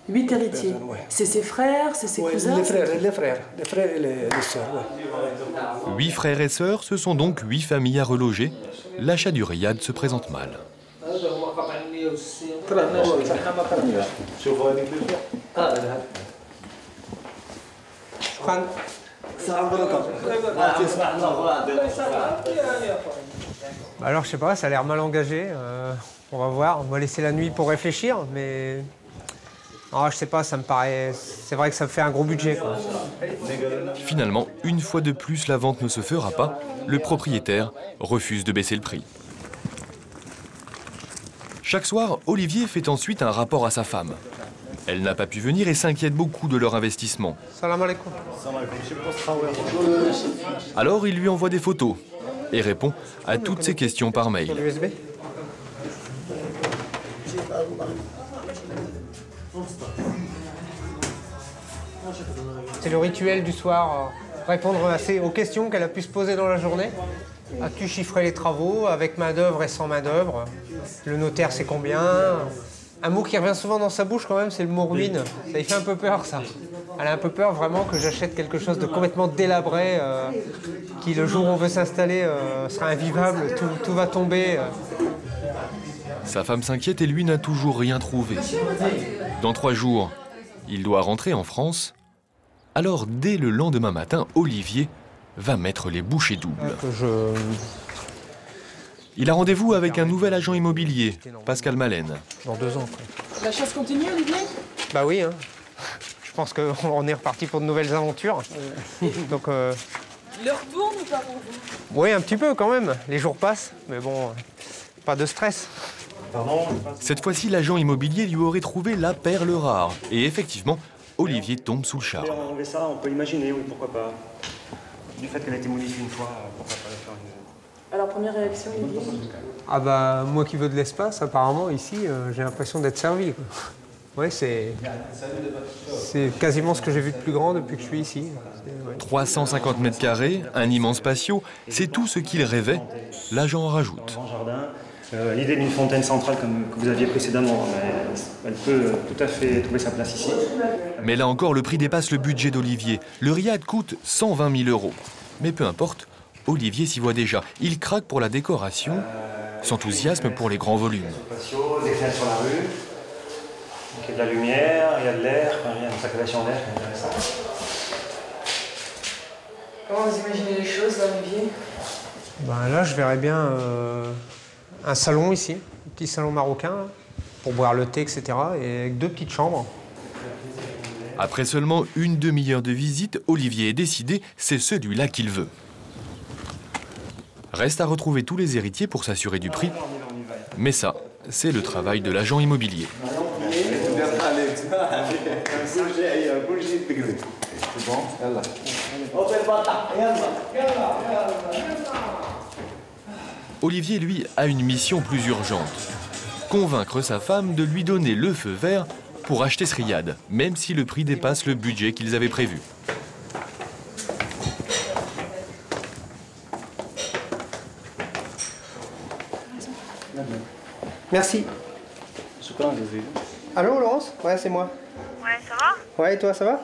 8 héritiers. C'est ses frères, c'est ses cousins? Les frères et les sœurs, oui. 8 frères et sœurs, ce sont donc 8 familles à reloger. L'achat du riad se présente mal. Alors, je sais pas, ça a l'air mal engagé. On va voir, on va laisser la nuit pour réfléchir, mais... Oh, je sais pas, ça me paraît... C'est vrai que ça me fait un gros budget, quoi. Finalement, une fois de plus, la vente ne se fera pas. Le propriétaire refuse de baisser le prix. Chaque soir, Olivier fait ensuite un rapport à sa femme. Elle n'a pas pu venir et s'inquiète beaucoup de leur investissement. Salam alaikum. Alors, il lui envoie des photos et répond à toutes ses questions par mail. C'est le rituel du soir, répondre aux questions qu'elle a pu se poser dans la journée. As-tu chiffré les travaux avec main-d'œuvre et sans main-d'œuvre? Le notaire, c'est combien? Un mot qui revient souvent dans sa bouche quand même, c'est le mot ruine. Ça lui fait un peu peur, ça. Elle a un peu peur vraiment que j'achète quelque chose de complètement délabré, qui le jour où on veut s'installer sera invivable, tout va tomber. Sa femme s'inquiète et lui n'a toujours rien trouvé. Dans 3 jours, il doit rentrer en France. Alors, dès le lendemain matin, Olivier va mettre les bouchées doubles. Il a rendez-vous avec un nouvel agent immobilier, Pascal Malène. Dans 2 ans. La chasse continue, Olivier? Bah oui, hein. Je pense qu'on est reparti pour de nouvelles aventures. Donc, L'heure tourne ou pas pour vous? oui, un petit peu quand même. Les jours passent, mais bon, pas de stress. Cette fois-ci, l'agent immobilier lui aurait trouvé la perle rare. Et effectivement, Olivier tombe sous le charme. On a enlevé ça, on peut imaginer, oui, pourquoi pas. Du fait qu'elle a été modifiée une fois, pourquoi pas la faire une... Alors, première réaction, Olivier? Ah bah, moi qui veux de l'espace, apparemment, ici, j'ai l'impression d'être servi, quoi. Ouais, c'est quasiment ce que j'ai vu de plus grand depuis que je suis ici. Ouais. 350 mètres carrés, un immense patio, c'est tout ce qu'il rêvait. L'agent en rajoute. L'idée d'une fontaine centrale comme que vous aviez précédemment, elle peut tout à fait trouver sa place ici. Mais là encore, le prix dépasse le budget d'Olivier. Le riad coûte 120 000 euros. Mais peu importe, Olivier s'y voit déjà. Il craque pour la décoration, s'enthousiasme pour les grands volumes. Des fenêtres sur la rue, donc il y a de la lumière, il y a de l'air, il y a une circulation d'air qui est intéressante. Comment vous imaginez les choses, là, Olivier? Ben là, je verrais bien un salon ici, un petit salon marocain, pour boire le thé, etc. Et avec 2 petites chambres. Après seulement une demi-heure de visite, Olivier est décidé, c'est celui-là qu'il veut. Reste à retrouver tous les héritiers pour s'assurer du prix. Mais ça, c'est le travail de l'agent immobilier. Olivier, lui, a une mission plus urgente. Convaincre sa femme de lui donner le feu vert pour acheter ce riad, même si le prix dépasse le budget qu'ils avaient prévu. Merci. Allô, Laurence? Ouais, c'est moi. Ouais, ça va? Ouais, et toi, ça va?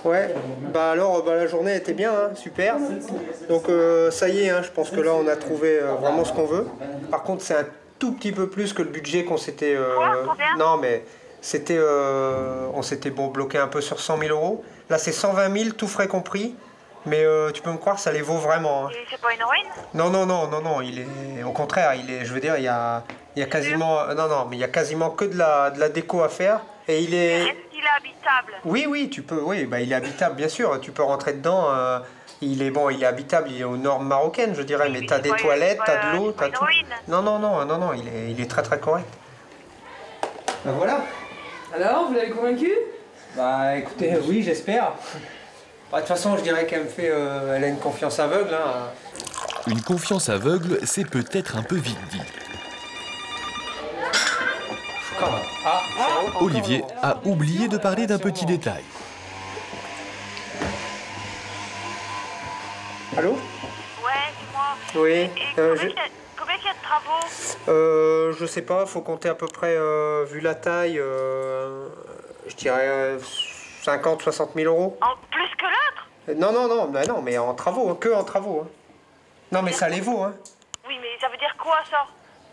Ouais. Bah alors, la journée était bien, hein, super. Donc ça y est, hein, je pense que là, on a trouvé vraiment ce qu'on veut. Par contre, c'est un tout petit peu plus que le budget qu'on s'était... non, mais c'était... on s'était bloqué un peu sur 100 000 euros. Là, c'est 120 000, tout frais compris. Mais tu peux me croire, ça les vaut vraiment. Hein. C'est pas une ruine? Non, il est... Au contraire, je veux dire, il y a quasiment... Non, mais il y a quasiment que de la déco à faire. Et il est... Est-ce qu'il est habitable? Oui, tu peux, il est habitable, bien sûr. Tu peux rentrer dedans. Il est habitable, il est aux normes marocaines, je dirais. Mais t'as des toilettes, t'as de l'eau, t'as tout. Non, il est très très correct. Ben voilà. Alors, vous l'avez convaincu? Bah écoutez, oui, j'espère. De toute façon, je dirais qu'elle elle a une confiance aveugle. Hein. Une confiance aveugle, c'est peut-être un peu vite dit. Olivier a oublié de parler d'un petit détail. Allô? Ouais, c'est moi. Oui. Et combien il y a de travaux? Je sais pas, faut compter à peu près, vu la taille, je dirais 50-60 000 euros. En plus que l'autre? Non, mais en travaux, que en travaux. Hein. Non, mais ça les vaut, hein. Oui, mais ça veut dire quoi, ça?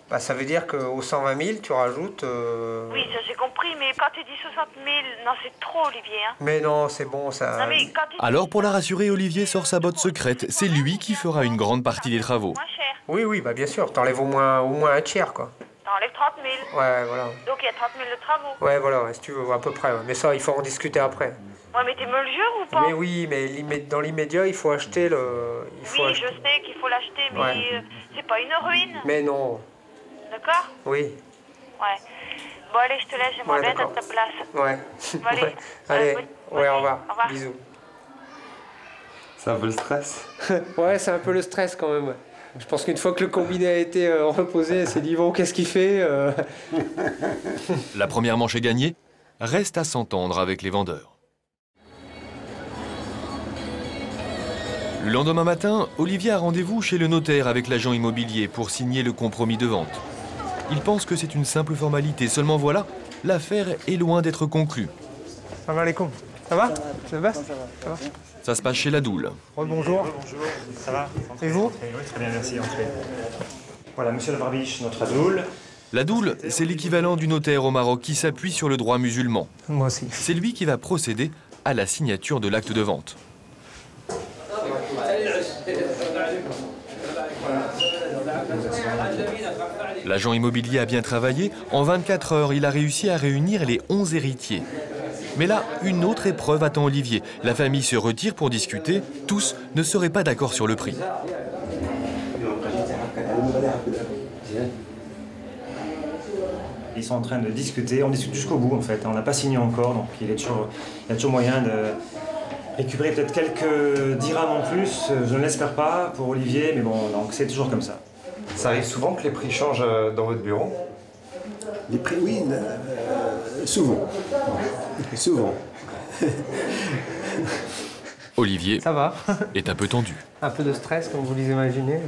Bah, ça veut dire qu'aux 120 000, tu rajoutes... Oui, ça j'ai compris, mais quand tu dis 60 000, non, c'est trop, Olivier. Hein. Mais non, c'est bon, ça... Non, mais alors, pour la rassurer, Olivier sort sa botte secrète. C'est lui qui fera une grande partie des travaux. Moins cher. Oui, bah bien sûr, t'enlèves au moins un tiers, quoi. T'enlèves 30 000. Ouais, voilà. Donc il y a 30 000 de travaux. Ouais, voilà, si tu veux, à peu près. Ouais. Mais ça, il faut en discuter après. Ouais, mais t'es me le jure ou pas? Mais oui, mais dans l'immédiat, il faut acheter le... Oui, je sais qu'il faut l'acheter, mais c'est pas une ruine. Mais non. D'accord? Oui. Ouais. Bon, allez, je te laisse, j'aimerais bien être à ta place. Ouais. Bon, allez. Allez, au revoir. Au revoir. Bisous. C'est un peu le stress? Ouais, c'est un peu le stress quand même. Je pense qu'une fois que le combiné a été reposé, elle s'est dit, bon, qu'est-ce qu'il fait La première manche est gagnée. Reste à s'entendre avec les vendeurs. Le lendemain matin, Olivier a rendez-vous chez le notaire avec l'agent immobilier pour signer le compromis de vente. Il pense que c'est une simple formalité, seulement voilà, l'affaire est loin d'être conclue. Salam alaikum. Ça va? Ça va? Ça se passe chez la Doule. Bonjour. Ça va? Et vous? Oui, très bien, merci. Voilà, monsieur le Barbiche, notre Doule. La Doule, c'est l'équivalent du notaire au Maroc qui s'appuie sur le droit musulman. Moi aussi. C'est lui qui va procéder à la signature de l'acte de vente. L'agent immobilier a bien travaillé. En 24 heures, il a réussi à réunir les 11 héritiers. Mais là, une autre épreuve attend Olivier. La famille se retire pour discuter. Tous ne seraient pas d'accord sur le prix. Ils sont en train de discuter, on discute jusqu'au bout en fait. On n'a pas signé encore, donc il y a toujours moyen de récupérer peut-être quelques dirhams en plus. Je ne l'espère pas pour Olivier, mais bon, donc c'est toujours comme ça. Ça arrive souvent que les prix changent dans votre bureau? Les prix, oui, souvent. Souvent. Olivier ça va est un peu tendu. Un peu de stress, comme vous les imaginez.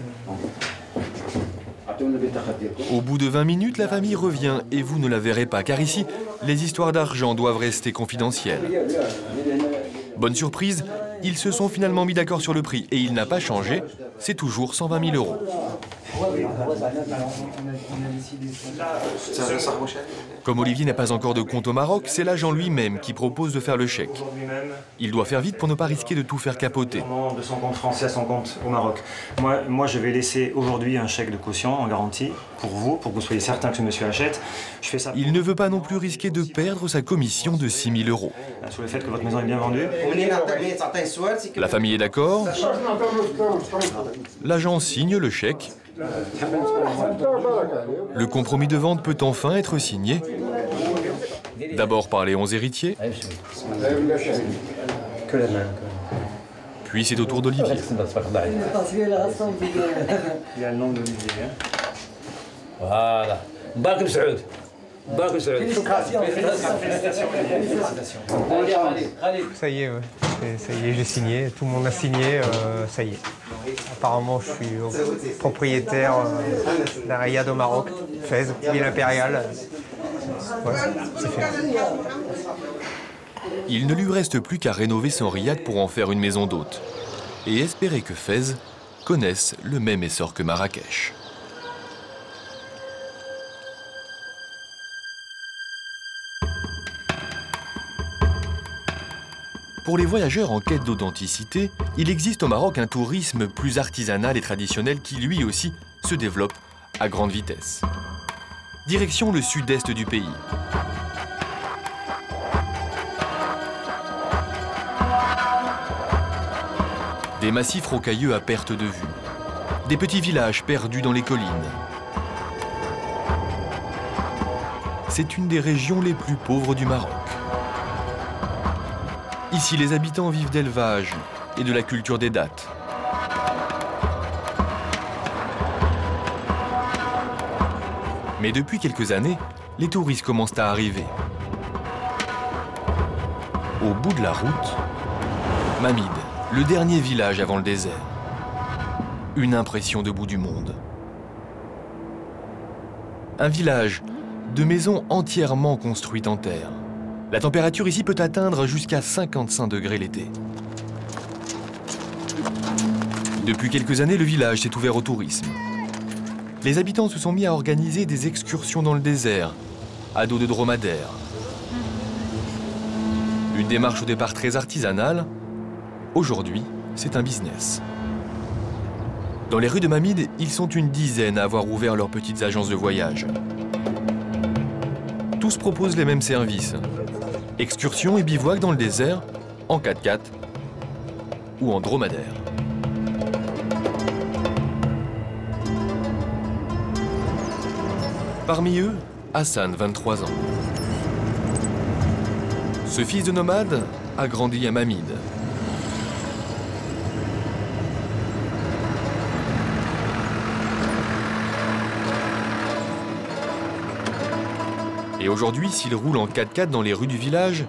Au bout de 20 minutes, la famille revient et vous ne la verrez pas, car ici, les histoires d'argent doivent rester confidentielles. Bonne surprise, ils se sont finalement mis d'accord sur le prix et il n'a pas changé, c'est toujours 120 000 euros. Comme Olivier n'a pas encore de compte au Maroc, c'est l'agent lui-même qui propose de faire le chèque. Il doit faire vite pour ne pas risquer de tout faire capoter. De son compte français à son compte au Maroc. Moi, je vais laisser aujourd'hui un chèque de caution en garantie pour que vous soyez certain que ce monsieur achète. Je fais ça. Il ne veut pas non plus risquer de perdre sa commission de 6 000 €. Sur le fait que votre maison est bien vendue. La famille est d'accord. L'agent signe le chèque. Le compromis de vente peut enfin être signé. D'abord par les 11 héritiers. Que la main. Puis c'est au tour d'Olivier. Il y a le nom d'Olivier. Voilà. Ça y est, ouais. Ça y est, j'ai signé. Tout le monde a signé, ça y est. Apparemment, je suis propriétaire d'un riad au Maroc, Fès, ville impériale. Ouais, c'est fait. Il ne lui reste plus qu'à rénover son riad pour en faire une maison d'hôte. Et espérer que Fès connaisse le même essor que Marrakech. Pour les voyageurs en quête d'authenticité, il existe au Maroc un tourisme plus artisanal et traditionnel qui lui aussi se développe à grande vitesse. Direction le sud-est du pays. Des massifs rocailleux à perte de vue. Des petits villages perdus dans les collines. C'est une des régions les plus pauvres du Maroc. Ici, les habitants vivent d'élevage et de la culture des dattes. Mais depuis quelques années, les touristes commencent à arriver. Au bout de la route, Mamid, le dernier village avant le désert. Une impression de bout du monde. Un village de maisons entièrement construites en terre. La température ici peut atteindre jusqu'à 55 degrés l'été. Depuis quelques années, le village s'est ouvert au tourisme. Les habitants se sont mis à organiser des excursions dans le désert, à dos de dromadaires. Une démarche au départ très artisanale. Aujourd'hui, c'est un business. Dans les rues de Mamid, ils sont une dizaine à avoir ouvert leurs petites agences de voyage. Tous proposent les mêmes services. Excursions et bivouac dans le désert, en 4x4 ou en dromadaire. Parmi eux, Hassan, 23 ans. Ce fils de nomade a grandi à Mamid. Et aujourd'hui, s'il roule en 4x4 dans les rues du village,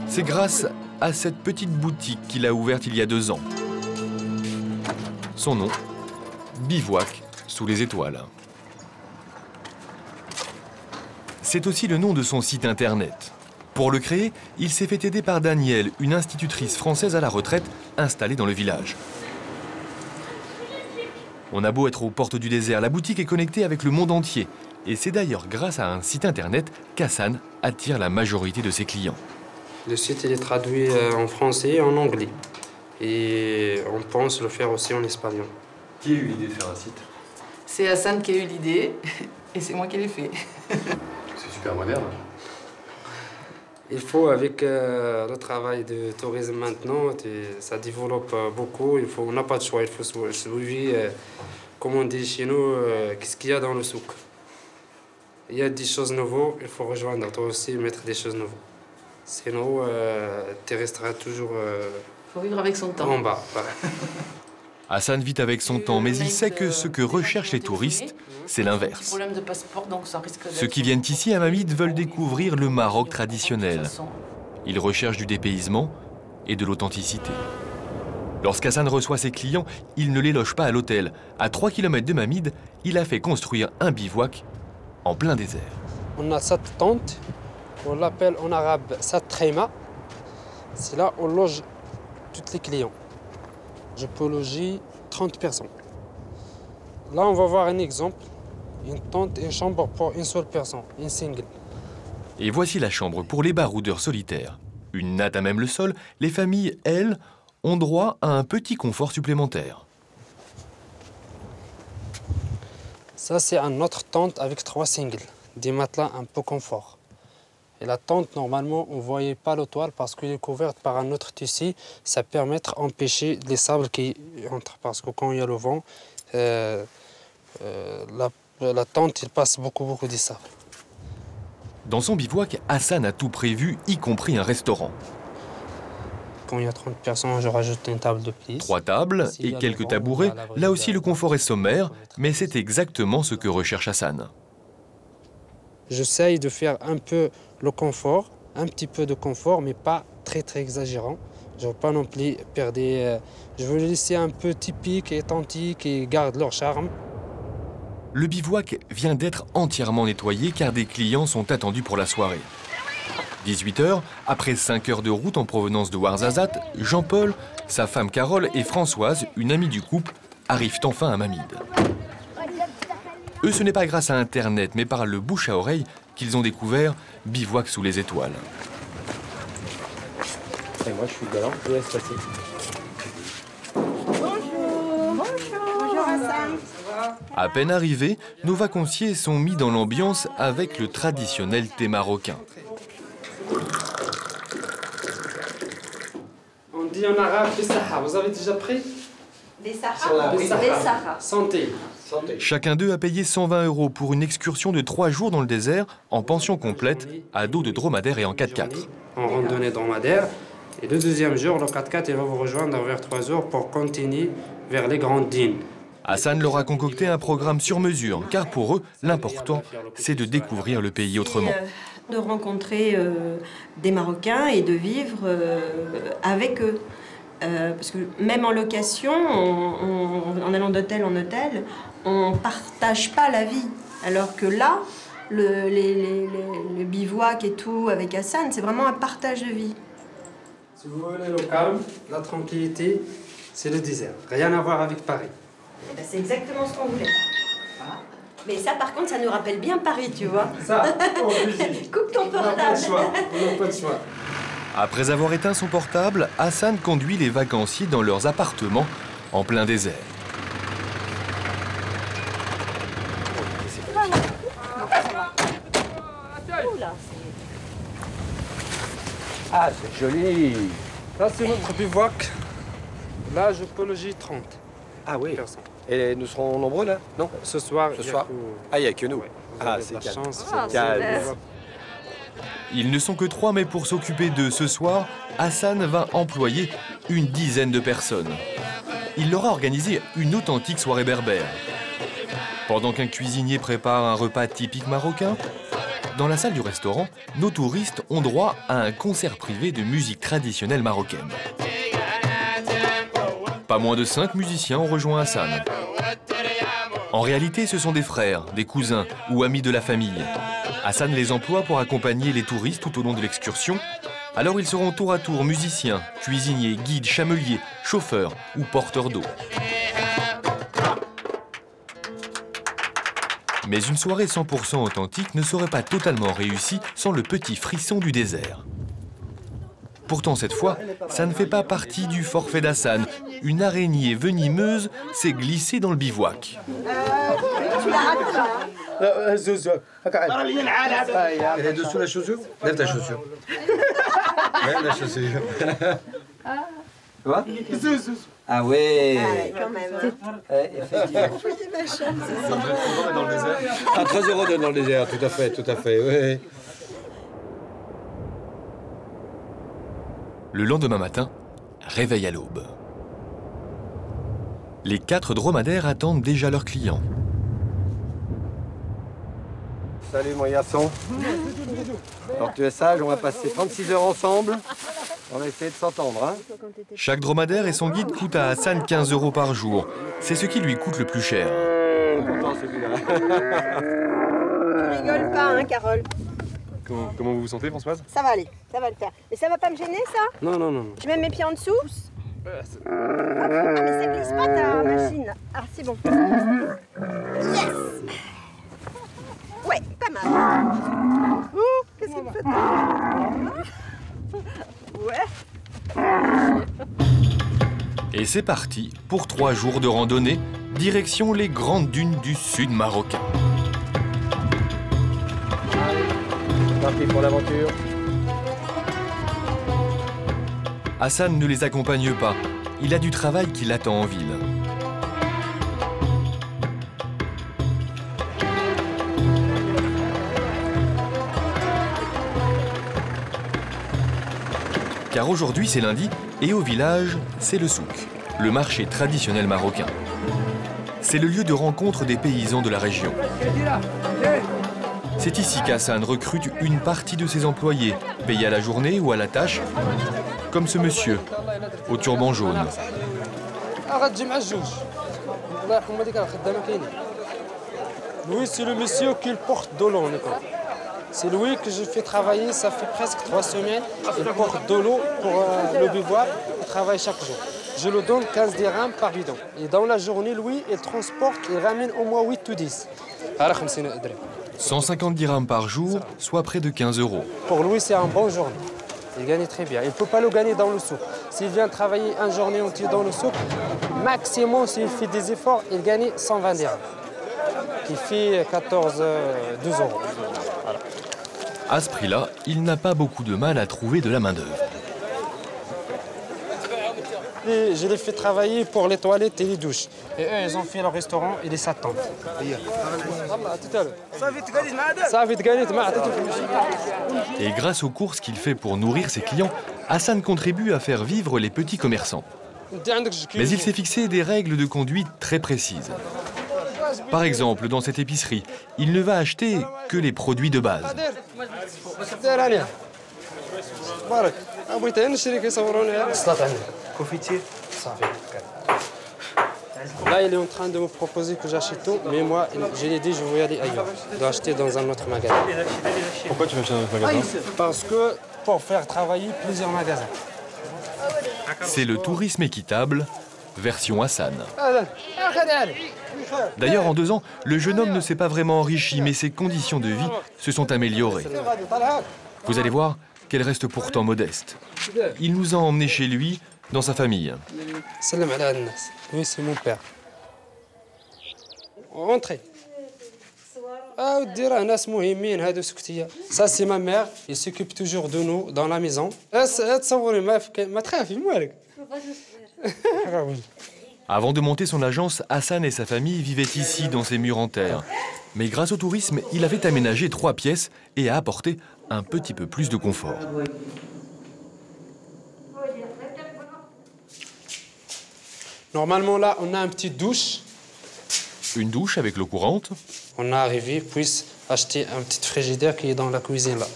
c'est grâce à cette petite boutique qu'il a ouverte il y a 2 ans. Son nom, Bivouac sous les étoiles. C'est aussi le nom de son site internet. Pour le créer, il s'est fait aider par Danielle, une institutrice française à la retraite installée dans le village. On a beau être aux portes du désert, la boutique est connectée avec le monde entier. Et c'est d'ailleurs grâce à un site internet qu'Hassan attire la majorité de ses clients. Le site il est traduit en français et en anglais. Et on pense le faire aussi en espagnol. Qui a eu l'idée de faire un site? C'est Hassan qui a eu l'idée et c'est moi qui l'ai fait. C'est super moderne. Il faut, avec le travail de tourisme maintenant, ça développe beaucoup. On n'a pas de choix, il faut suivre, comme on dit chez nous, qu'est-ce qu'il y a dans le souk. Il y a des choses nouvelles, il faut rejoindre toi aussi, mettre des choses nouvelles. Sinon, tu resteras toujours faut vivre avec son temps. En bas. Voilà. Hassan vit avec son temps, mais il sait que ce que recherchent les touristes, c'est l'inverse. Problème de passeport, donc ça risque d'être... Ceux qui viennent ici à Mamid veulent découvrir le Maroc traditionnel. Ils recherchent du dépaysement et de l'authenticité. Lorsqu'Hassan reçoit ses clients, il ne les loge pas à l'hôtel. À 3 km de Mamid, il a fait construire un bivouac en plein désert. On a cette tente, on l'appelle en arabe Sat Khayma. C'est là où on loge tous les clients. Je peux loger 30 personnes. Là, on va voir un exemple. Une tente et une chambre pour une seule personne, une single. Et voici la chambre pour les baroudeurs solitaires. Une natte à même le sol, les familles, elles, ont droit à un petit confort supplémentaire. Ça, c'est une autre tente avec 3 singles, des matelas un peu confort. Et la tente, normalement, on ne voyait pas le toile parce qu'elle est couverte par un autre tissu. Ça permet d'empêcher les sables qui entrent. Parce que quand il y a le vent, la tente, il passe beaucoup de sable. Dans son bivouac, Hassan a tout prévu, y compris un restaurant. Quand il y a 30 personnes, je rajoute une table de plus. 3 tables et quelques tabourets. Là aussi, le confort est sommaire, mais c'est exactement ce que recherche Hassan. J'essaye de faire un peu le confort, un petit peu de confort, mais pas très exagérant. Je ne veux pas non plus perdre je veux les laisser un peu typiques et authentiques et gardent leur charme. Le bivouac vient d'être entièrement nettoyé car des clients sont attendus pour la soirée. 18 h, après 5 heures de route en provenance de Ouarzazate, Jean-Paul, sa femme Carole et Françoise, une amie du couple, arrivent enfin à Mamid. Eux, ce n'est pas grâce à Internet, mais par le bouche à oreille qu'ils ont découvert Bivouac sous les étoiles. Et moi, je suis galant, je laisse passer. Bonjour Hassan. À peine arrivés, nos vacanciers sont mis dans l'ambiance avec le traditionnel thé marocain. On dit en arabe des Sahara. Vous avez déjà pris? Des Sahara. Des Sahara. Santé. Chacun d'eux a payé 120 € pour une excursion de 3 jours dans le désert, en pension complète, à dos de dromadaire et en 4x4. En randonnée dromadaire. Et le deuxième jour, le 4x4, il va vous rejoindre vers 3 heures pour continuer vers les grandes dînes. Hassan leur a concocté un programme sur mesure, car pour eux, l'important, c'est de découvrir le pays autrement. De rencontrer des Marocains et de vivre avec eux. Parce que même en location, en allant d'hôtel en hôtel, on ne partage pas la vie. Alors que là, le bivouac et tout avec Hassan, c'est vraiment un partage de vie. Si vous voulez le calme, la tranquillité, c'est le désert. Rien à voir avec Paris. Ben, c'est exactement ce qu'on voulait. Mais ça, par contre, ça nous rappelle bien Paris, tu vois. Ça, coupe ton portable. On n'a pas de choix. Après avoir éteint son portable, Hassan conduit les vacanciers dans leurs appartements en plein désert. Ah, c'est joli. Là, c'est notre bivouac. Là, je peux loger 30. Ah oui. Personnes. Et nous serons nombreux là? Non? Ce soir, il n'y a que nous. Ouais. Ah, c'est calme. Ils ne sont que 3, mais pour s'occuper de ce soir, Hassan va employer une dizaine de personnes. Il leur a organisé une authentique soirée berbère. Pendant qu'un cuisinier prépare un repas typique marocain, dans la salle du restaurant, nos touristes ont droit à un concert privé de musique traditionnelle marocaine. Pas moins de 5 musiciens ont rejoint Hassan. En réalité, ce sont des frères, des cousins ou amis de la famille. Hassan les emploie pour accompagner les touristes tout au long de l'excursion. Alors ils seront tour à tour musiciens, cuisiniers, guides, chameliers, chauffeurs ou porteurs d'eau. Mais une soirée 100% authentique ne serait pas totalement réussie sans le petit frisson du désert. Pourtant, cette fois, ça ne fait pas partie du forfait d'Hassan. Une araignée venimeuse s'est glissée dans le bivouac. Elle est dessous la chaussure? Lève ta chaussure. Lève la chaussure. Quoi? Ah ouais. Quand même. Ouais, effectivement. Dans le désert. Ah, 13 € dans le désert, tout à fait, oui. Le lendemain matin, réveil à l'aube. Les 4 dromadaires attendent déjà leurs clients. Salut mon garçon. Alors tu es sage, on va passer 36 heures ensemble. On va essayer de s'entendre, hein. Chaque dromadaire et son guide coûtent à Hassan 15 € par jour. C'est ce qui lui coûte le plus cher. Content celui-là. Rigole pas, hein, Carole. Comment vous vous sentez, Françoise? Ça va aller, ça va le faire. Mais ça va pas me gêner, ça? Non. Je mets mes pieds en dessous? mais ça glisse pas ta machine. Ah, c'est bon. Yes. Ouais, pas mal. Ouh, qu'est-ce qu'il me fait de... Ouais. Et c'est parti pour 3 jours de randonnée, direction les grandes dunes du sud marocain. C'est parti pour l'aventure. Hassan ne les accompagne pas. Il a du travail qui l'attend en ville. Car aujourd'hui c'est lundi et au village c'est le souk, le marché traditionnel marocain. C'est le lieu de rencontre des paysans de la région. C'est ici qu'Hassan recrute une partie de ses employés, payés à la journée ou à la tâche, comme ce monsieur, au turban jaune. Louis, c'est le monsieur qui porte de l'eau. C'est Louis que je fais travailler, ça fait presque 3 semaines. Il porte de l'eau pour le buvard, il travaille chaque jour. Je lui donne 15 dirhams par bidon. Et dans la journée, Louis, il transporte, il ramène au moins 8 ou 10. 150 dirhams par jour, soit près de 15 €. Pour Louis, c'est un bon journée. Il gagne très bien. Il ne peut pas le gagner dans le souk. S'il vient travailler une journée entière dans le souk, maximum, s'il fait des efforts, il gagne 120 dirhams. Qui fait 12 €. Voilà. À ce prix-là, il n'a pas beaucoup de mal à trouver de la main-d'œuvre. Je les fais travailler pour les toilettes et les douches. Et eux, ils ont fait leur restaurant et les satans. Et grâce aux courses qu'il fait pour nourrir ses clients, Hassan contribue à faire vivre les petits commerçants. Mais il s'est fixé des règles de conduite très précises. Par exemple, dans cette épicerie, il ne va acheter que les produits de base. Là, il est en train de me proposer que j'achète tout, mais moi, je l'ai dit, je vais aller ailleurs. Je dois acheter dans un autre magasin. Pourquoi tu vas acheter dans un autre magasin? Parce que pour faire travailler plusieurs magasins. C'est le tourisme équitable, version Hassan. D'ailleurs, en 2 ans, le jeune homme ne s'est pas vraiment enrichi, mais ses conditions de vie se sont améliorées. Vous allez voir qu'elle reste pourtant modeste. Il nous a emmenés chez lui, dans sa famille. Oui, c'est mon père. Entrez. Ça, c'est ma mère. Il s'occupe toujours de nous dans la maison. Avant de monter son agence, Hassan et sa famille vivaient ici, dans ces murs en terre. Mais grâce au tourisme, il avait aménagé 3 pièces et a apporté un petit peu plus de confort. Normalement, là, on a une petite douche. Une douche avec l'eau courante. On est arrivé, puis acheter un petit frigidaire qui est dans la cuisine, là.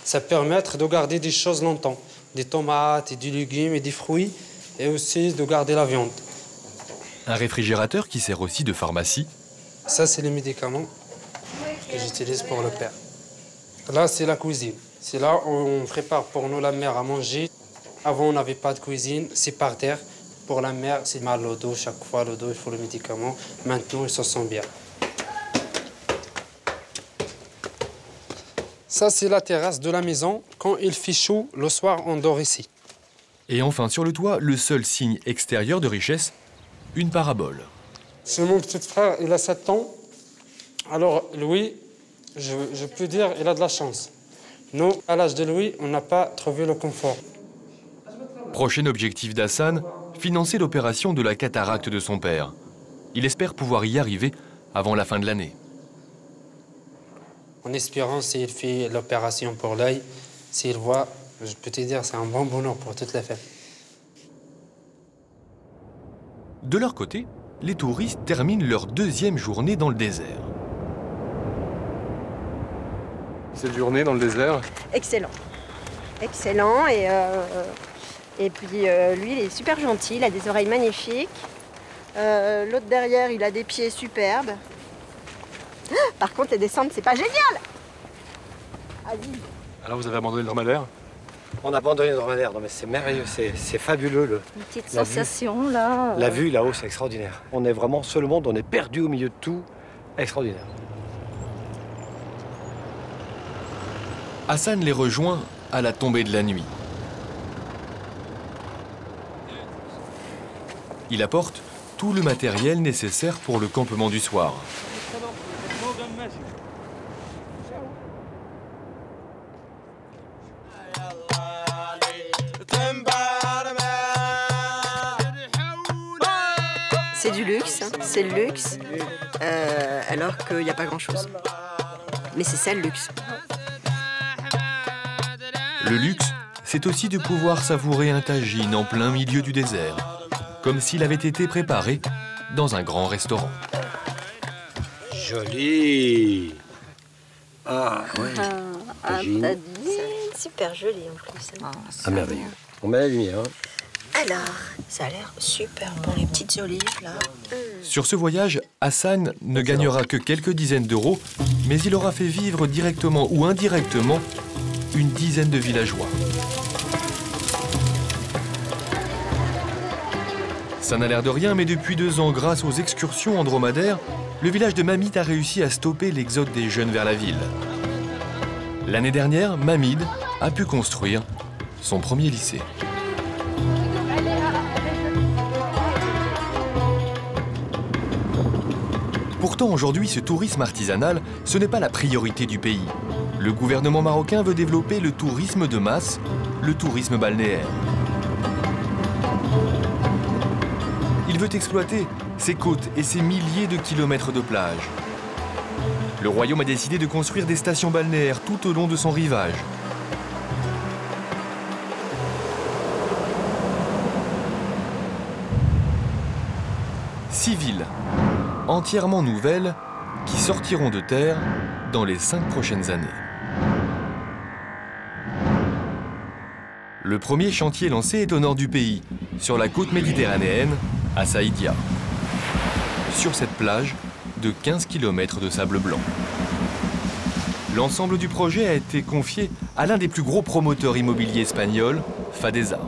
Ça permet de garder des choses longtemps. Des tomates, et des légumes et des fruits, et aussi de garder la viande. Un réfrigérateur qui sert aussi de pharmacie. Ça, c'est les médicaments que j'utilise pour le père. Là, c'est la cuisine. C'est là où on prépare pour nous la mère à manger. Avant, on n'avait pas de cuisine, c'est par terre. Pour la mère, c'est mal au dos. Chaque fois, le dos, il faut le médicament. Maintenant, il se sent bien. Ça, c'est la terrasse de la maison. Quand il fait chaud, le soir, on dort ici. Et enfin, sur le toit, le seul signe extérieur de richesse, une parabole. C'est mon petit frère, il a 7 ans. Alors, Louis, je peux dire, il a de la chance. Nous, à l'âge de Louis, on n'a pas trouvé le confort. Prochain objectif d'Hassan, financer l'opération de la cataracte de son père. Il espère pouvoir y arriver avant la fin de l'année. En espérant, s'il fait l'opération pour l'œil, s'il voit, je peux te dire, c'est un bon bonheur pour toute la famille. De leur côté, les touristes terminent leur 2e journée dans le désert. Cette journée dans le désert? Excellent. Excellent. Et puis, lui, il est super gentil. Il a des oreilles magnifiques. L'autre derrière, il a des pieds superbes. Par contre, les descentes, c'est pas génial. Alors, vous avez abandonné le dromadaire? On a abandonné le dromadaire, non mais c'est merveilleux, c'est fabuleux. Une petite sensation là. La vue là-haut, c'est extraordinaire. On est vraiment seul au monde, on est perdu au milieu de tout. Extraordinaire. Hassan les rejoint à la tombée de la nuit. Il apporte tout le matériel nécessaire pour le campement du soir. C'est du luxe, c'est le luxe, alors qu'il n'y a pas grand-chose. Mais c'est ça le luxe. Le luxe, c'est aussi de pouvoir savourer un tagine en plein milieu du désert, comme s'il avait été préparé dans un grand restaurant. Joli. Ah oui. Tagine, super joli en plus. Ah merveilleux. On met la lumière. Alors, ça a l'air super bon, les petites olives là. Sur ce voyage, Hassan ne gagnera que quelques dizaines d'euros, mais il aura fait vivre directement ou indirectement une dizaine de villageois. Ça n'a l'air de rien, mais depuis 2 ans, grâce aux excursions en dromadaire, le village de Mamid a réussi à stopper l'exode des jeunes vers la ville. L'année dernière, Mamid a pu construire son premier lycée. Pourtant, aujourd'hui, ce tourisme artisanal, ce n'est pas la priorité du pays. Le gouvernement marocain veut développer le tourisme de masse, le tourisme balnéaire. Il veut exploiter ses côtes et ses milliers de kilomètres de plage. Le royaume a décidé de construire des stations balnéaires tout au long de son rivage. Six villes, entièrement nouvelles, qui sortiront de terre dans les 5 prochaines années. Le premier chantier lancé est au nord du pays, sur la côte méditerranéenne, à Saïdia. Sur cette plage, de 15 km de sable blanc. L'ensemble du projet a été confié à l'un des plus gros promoteurs immobiliers espagnols, Fadesa.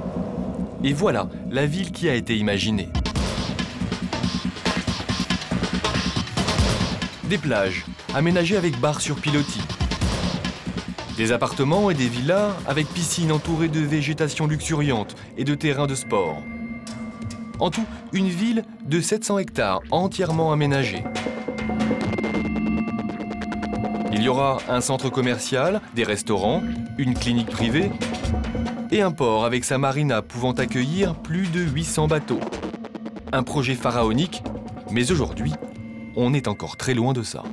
Et voilà la ville qui a été imaginée. Des plages aménagées avec bar sur pilotis. Des appartements et des villas avec piscines entourées de végétation luxuriante et de terrains de sport. En tout, une ville de 700 hectares entièrement aménagée. Il y aura un centre commercial, des restaurants, une clinique privée et un port avec sa marina pouvant accueillir plus de 800 bateaux. Un projet pharaonique, mais aujourd'hui, on est encore très loin de ça.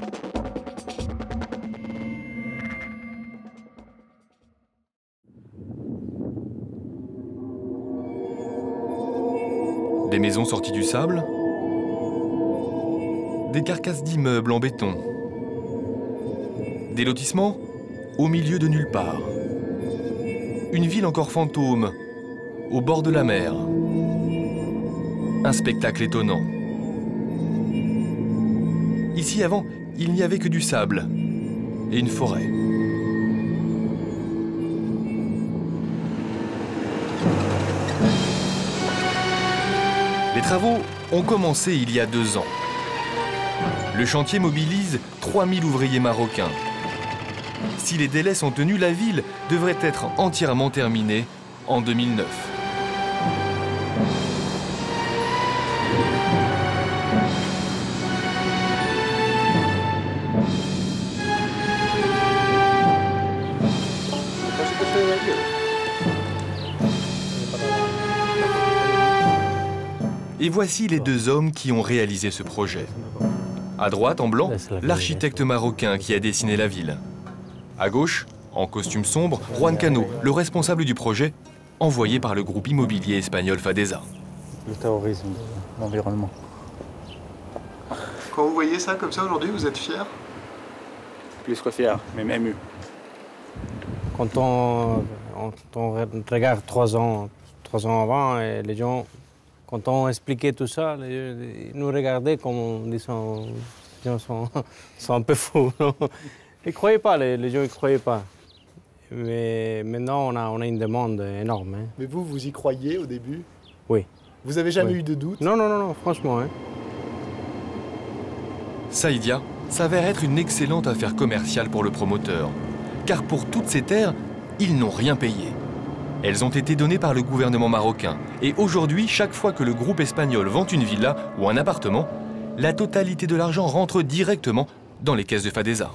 Des maisons sorties du sable, des carcasses d'immeubles en béton, des lotissements au milieu de nulle part, une ville encore fantôme, au bord de la mer, un spectacle étonnant. Ici, avant, il n'y avait que du sable et une forêt. Les travaux ont commencé il y a 2 ans. Le chantier mobilise 3000 ouvriers marocains. Si les délais sont tenus, la ville devrait être entièrement terminée en 2009. Et voici les 2 hommes qui ont réalisé ce projet. À droite, en blanc, l'architecte marocain qui a dessiné la ville. À gauche, en costume sombre, Juan Cano, le responsable du projet, envoyé par le groupe immobilier espagnol Fadesa. Le terrorisme, l'environnement. Quand vous voyez ça comme ça aujourd'hui, vous êtes fier? Plus que fier, même ému. Quand on regarde 3 ans avant, et les gens, quand on expliquait tout ça, ils nous regardaient comme en disant les gens sont un peu fous. Ils ne croyaient pas, les gens ne croyaient pas. mais maintenant on a une demande énorme. Hein. Mais vous y croyez au début? Oui. Vous avez jamais eu de doute? Non, franchement. Hein. Saïdia s'avère être une excellente affaire commerciale pour le promoteur. Car pour toutes ces terres, ils n'ont rien payé. Elles ont été données par le gouvernement marocain. Et aujourd'hui, chaque fois que le groupe espagnol vend une villa ou un appartement, la totalité de l'argent rentre directement dans les caisses de Fadesa.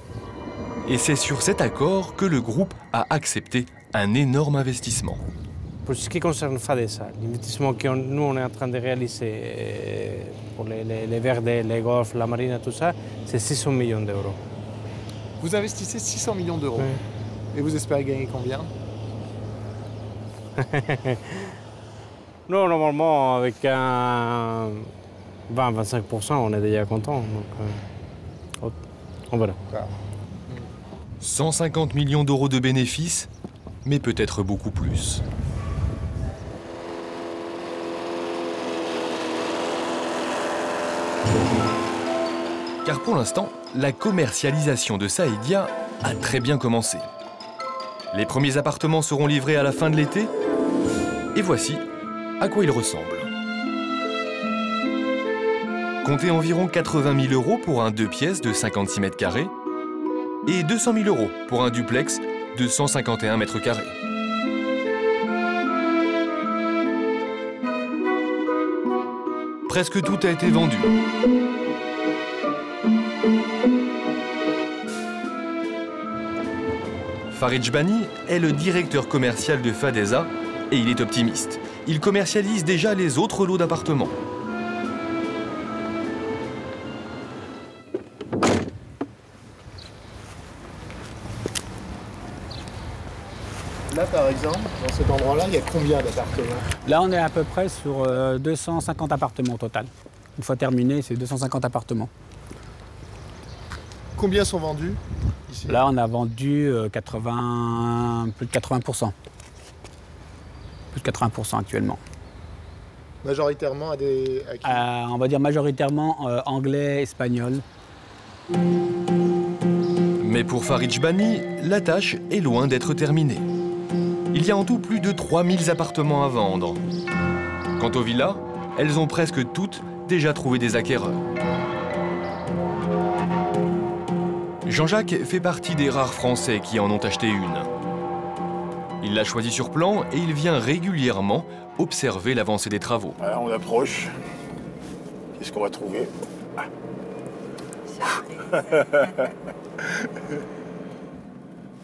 Et c'est sur cet accord que le groupe a accepté un énorme investissement. Pour ce qui concerne Fadesa, l'investissement que nous on est en train de réaliser pour les Verdes, les golfs, la marine, tout ça, c'est 600 millions d'euros. Vous investissez 600 millions d'euros. Oui. Et vous espérez gagner combien? Non, normalement, avec un 20-25%, on est déjà content. Donc, on verra. 150 millions d'euros de bénéfices, mais peut-être beaucoup plus. Car pour l'instant, la commercialisation de Saïdia a très bien commencé. Les premiers appartements seront livrés à la fin de l'été, et voici à quoi ils ressemblent. Comptez environ 80 000 euros pour un 2 pièces de 56 mètres carrés et 200 000 euros pour un duplex de 151 mètres carrés. Presque tout a été vendu. Farid Jbani est le directeur commercial de Fadesa et il est optimiste. Il commercialise déjà les autres lots d'appartements. Là, par exemple, dans cet endroit-là, il y a combien d'appartements? Là, on est à peu près sur 250 appartements au total. Une fois terminé, c'est 250 appartements. Combien sont vendus ici? Là, on a vendu plus de 80%. Plus de 80% actuellement. Majoritairement à qui? On va dire majoritairement anglais, espagnol. Mais pour Farid Jbani, la tâche est loin d'être terminée. Il y a en tout plus de 3000 appartements à vendre. Quant aux villas, elles ont presque toutes déjà trouvé des acquéreurs. Jean-Jacques fait partie des rares Français qui en ont acheté une. Il l'a choisie sur plan et il vient régulièrement observer l'avancée des travaux. Voilà, on approche. Qu'est-ce qu'on va trouver?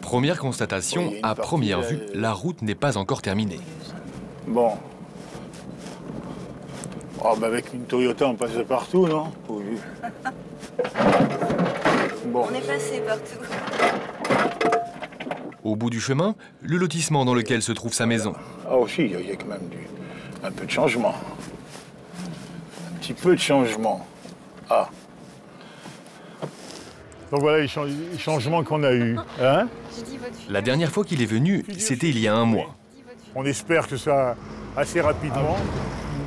Première constatation, à première vue, la route n'est pas encore terminée. Bon. Oh, bah avec une Toyota, on passe de partout, non? Bon. On est passé partout. Au bout du chemin, le lotissement dans lequel se trouve sa maison. Ah aussi, il y a quand même un peu de changement. Un petit peu de changement. Ah. Donc voilà les changements qu'on a eus. Hein? La dernière fois qu'il est venu, c'était il y a un mois. On espère que ça assez rapidement.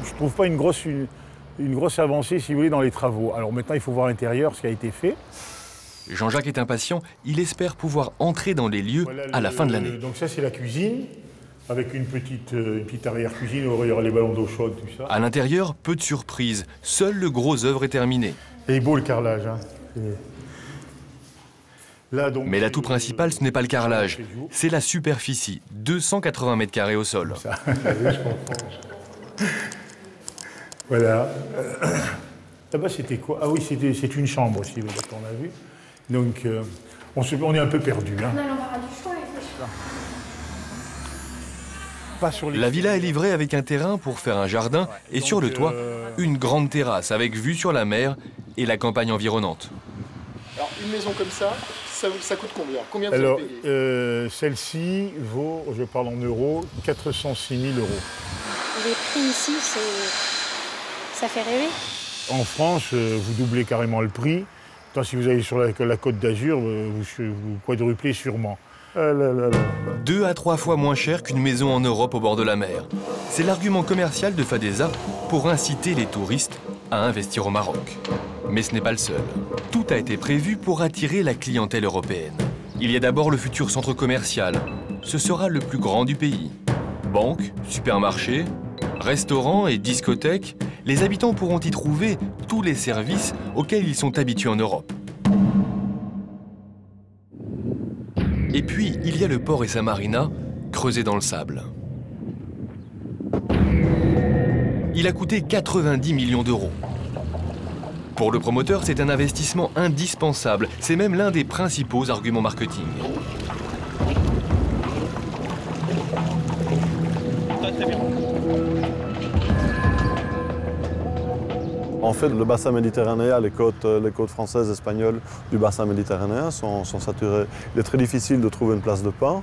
Je ne trouve pas une grosse avancée, si vous voulez, dans les travaux. Alors maintenant, il faut voir l'intérieur, ce qui a été fait. Jean-Jacques est impatient. Il espère pouvoir entrer dans les lieux à la fin de l'année. Donc ça, c'est la cuisine, avec une petite arrière-cuisine où il y aura les ballons d'eau chaude, tout ça. À l'intérieur, peu de surprises. Seul le gros œuvre est terminé. Et beau le carrelage. Hein. Là, donc, mais l'atout principal, ce n'est pas le carrelage, c'est la superficie, 280 mètres carrés au sol. Ça, je comprends. Voilà. Là-bas, c'était quoi? Ah oui, c'est une chambre aussi, qu'on a vu. Donc, on est un peu perdu. Hein. La villa est livrée avec un terrain pour faire un jardin et sur le toit, une grande terrasse avec vue sur la mer et la campagne environnante. Alors, une maison comme ça coûte combien? Combien vous avez payé? Celle-ci vaut, je parle en euros, 406 000 euros. Les prix ici, ça fait rêver. En France, vous doublez carrément le prix. Tant si vous allez sur la Côte d'Azur, vous quadruplez sûrement. 2 à 3 fois moins cher qu'une maison en Europe au bord de la mer. C'est l'argument commercial de Fadesa pour inciter les touristes à investir au Maroc. Mais ce n'est pas le seul. Tout a été prévu pour attirer la clientèle européenne. Il y a d'abord le futur centre commercial, ce sera le plus grand du pays. Banques, supermarchés, restaurants et discothèques, les habitants pourront y trouver tous les services auxquels ils sont habitués en Europe. Et puis, il y a le port et sa marina, creusés dans le sable. Il a coûté 90 millions d'euros. Pour le promoteur, c'est un investissement indispensable. C'est même l'un des principaux arguments marketing. En fait, le bassin méditerranéen, les côtes françaises et espagnoles du bassin méditerranéen sont saturées. Il est très difficile de trouver une place de port.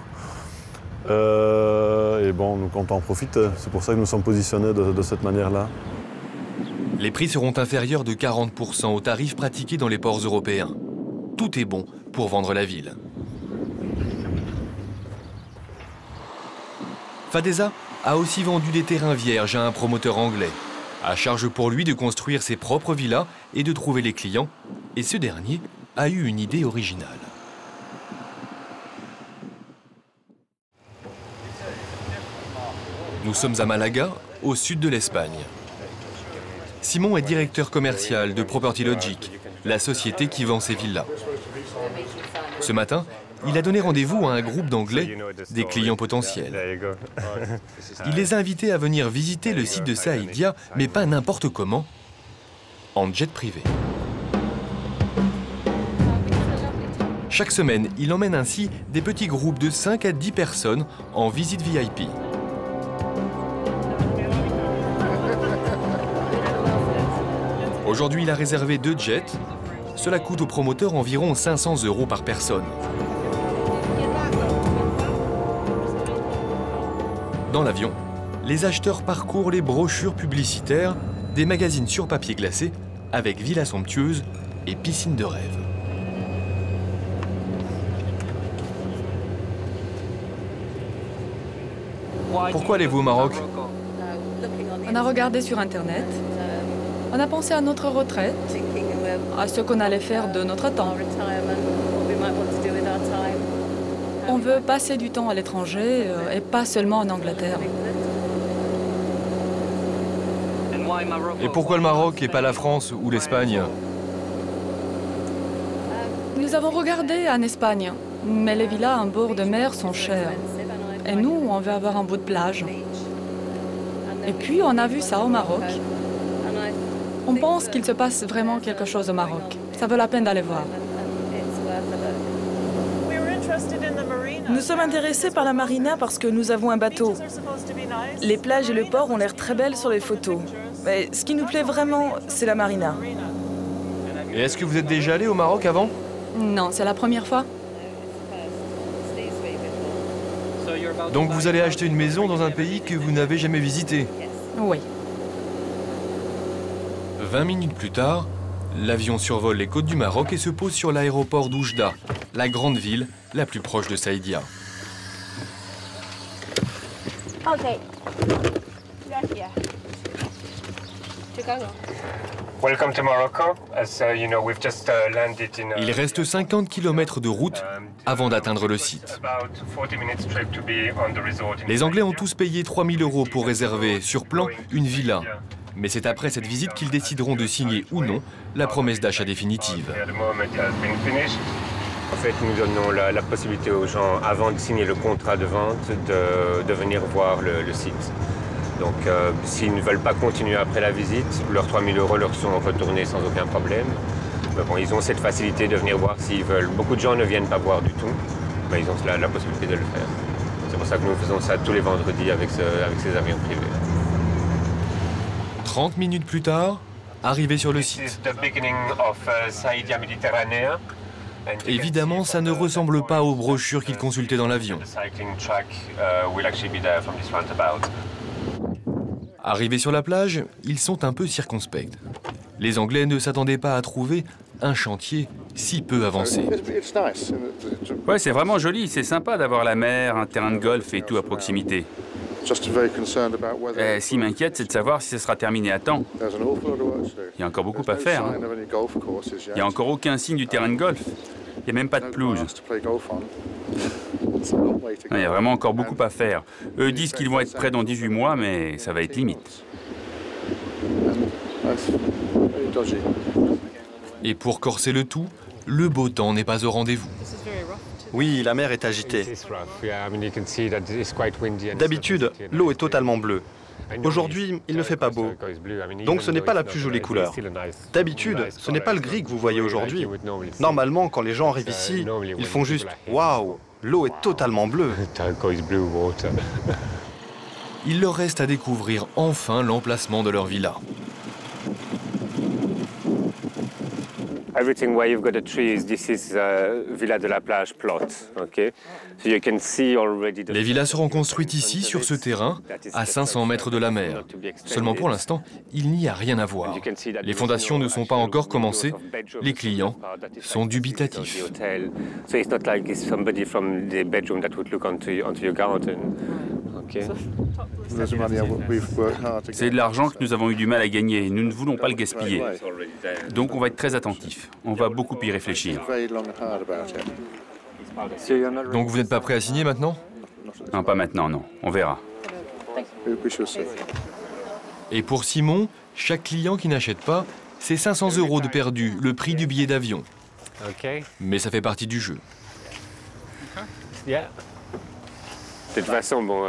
Et bon, nous comptons en profiter. C'est pour ça que nous sommes positionnés de cette manière-là. Les prix seront inférieurs de 40% aux tarifs pratiqués dans les ports européens. Tout est bon pour vendre la ville. Fadeza a aussi vendu des terrains vierges à un promoteur anglais. À charge pour lui de construire ses propres villas et de trouver les clients. Et ce dernier a eu une idée originale. Nous sommes à Malaga, au sud de l'Espagne. Simon est directeur commercial de Property Logic, la société qui vend ces villas. Ce matin, il a donné rendez-vous à un groupe d'Anglais, des clients potentiels. Il les a invités à venir visiter le site de Saïdia, mais pas n'importe comment, en jet privé. Chaque semaine, il emmène ainsi des petits groupes de 5 à 10 personnes en visite VIP. Aujourd'hui, il a réservé 2 jets. Cela coûte au promoteur environ 500 € par personne. Dans l'avion, les acheteurs parcourent les brochures publicitaires des magazines sur papier glacé avec villas somptueuses et piscines de rêve. Pourquoi allez-vous au Maroc? On a regardé sur Internet. On a pensé à notre retraite, à ce qu'on allait faire de notre temps. On veut passer du temps à l'étranger et pas seulement en Angleterre. Et pourquoi le Maroc et pas la France ou l'Espagne? Nous avons regardé en Espagne, mais les villas en bord de mer sont chères. Et nous, on veut avoir un bout de plage. Et puis, on a vu ça au Maroc. On pense qu'il se passe vraiment quelque chose au Maroc. Ça vaut la peine d'aller voir. Nous sommes intéressés par la marina parce que nous avons un bateau. Les plages et le port ont l'air très belles sur les photos. Mais ce qui nous plaît vraiment, c'est la marina. Et est-ce que vous êtes déjà allé au Maroc avant? Non, c'est la première fois. Donc vous allez acheter une maison dans un pays que vous n'avez jamais visité? Oui. 20 minutes plus tard, l'avion survole les côtes du Maroc et se pose sur l'aéroport d'Oujda, la grande ville la plus proche de Saïdia. Welcome to Morocco. As you know, we've just landed in. Il reste 50 km de route avant d'atteindre le site. Les Anglais ont tous payé 3 000 € pour réserver sur plan une villa. Mais c'est après cette visite qu'ils décideront de signer ou non la promesse d'achat définitive. En fait, nous donnons la possibilité aux gens, avant de signer le contrat de vente, de venir voir le site. Donc, s'ils ne veulent pas continuer après la visite, leurs 3 000 € leur sont retournés sans aucun problème. Mais bon, ils ont cette facilité de venir voir s'ils veulent. Beaucoup de gens ne viennent pas voir du tout, mais ils ont la possibilité de le faire. C'est pour ça que nous faisons ça tous les vendredis avec ces avions privés. 30 minutes plus tard, arrivé sur le site. Évidemment, ça ne ressemble pas aux brochures qu'il consultait dans l'avion. Arrivés sur la plage, ils sont un peu circonspects. Les Anglais ne s'attendaient pas à trouver un chantier si peu avancé. Ouais, c'est vraiment joli, c'est sympa d'avoir la mer, un terrain de golf et tout à proximité. Ce qui m'inquiète, c'est de savoir si ça sera terminé à temps. Il y a encore beaucoup à faire. Hein. Il n'y a encore aucun signe du terrain de golf. Il n'y a même pas de pelouse. Il y a vraiment encore beaucoup à faire. Eux disent qu'ils vont être prêts dans 18 mois, mais ça va être limite. Et pour corser le tout, le beau temps n'est pas au rendez-vous. Oui, la mer est agitée. D'habitude, l'eau est totalement bleue. Aujourd'hui, il ne fait pas beau, donc ce n'est pas la plus jolie couleur. D'habitude, ce n'est pas le gris que vous voyez aujourd'hui. Normalement, quand les gens arrivent ici, ils font juste « Waouh, l'eau est totalement bleue ». Il leur reste à découvrir enfin l'emplacement de leur villa. Everything where you've got the trees, this is Villa de la Plage plot, okay? So you can see already the... Les villas seront construites ici, sur ce terrain, à 500 mètres de la mer. Seulement pour l'instant, il n'y a rien à voir. Les fondations ne sont pas encore commencées. Les clients sont dubitatifs. So it's not like it's somebody from the bedroom that would look onto your garden. Okay. C'est de l'argent que nous avons eu du mal à gagner et nous ne voulons pas le gaspiller. Donc on va être très attentifs. On va beaucoup y réfléchir. Donc vous n'êtes pas prêt à signer maintenant? Non, pas maintenant, non. On verra. Et pour Simon, chaque client qui n'achète pas, c'est 500 € de perdu, le prix du billet d'avion. Mais ça fait partie du jeu. De toute façon, bon,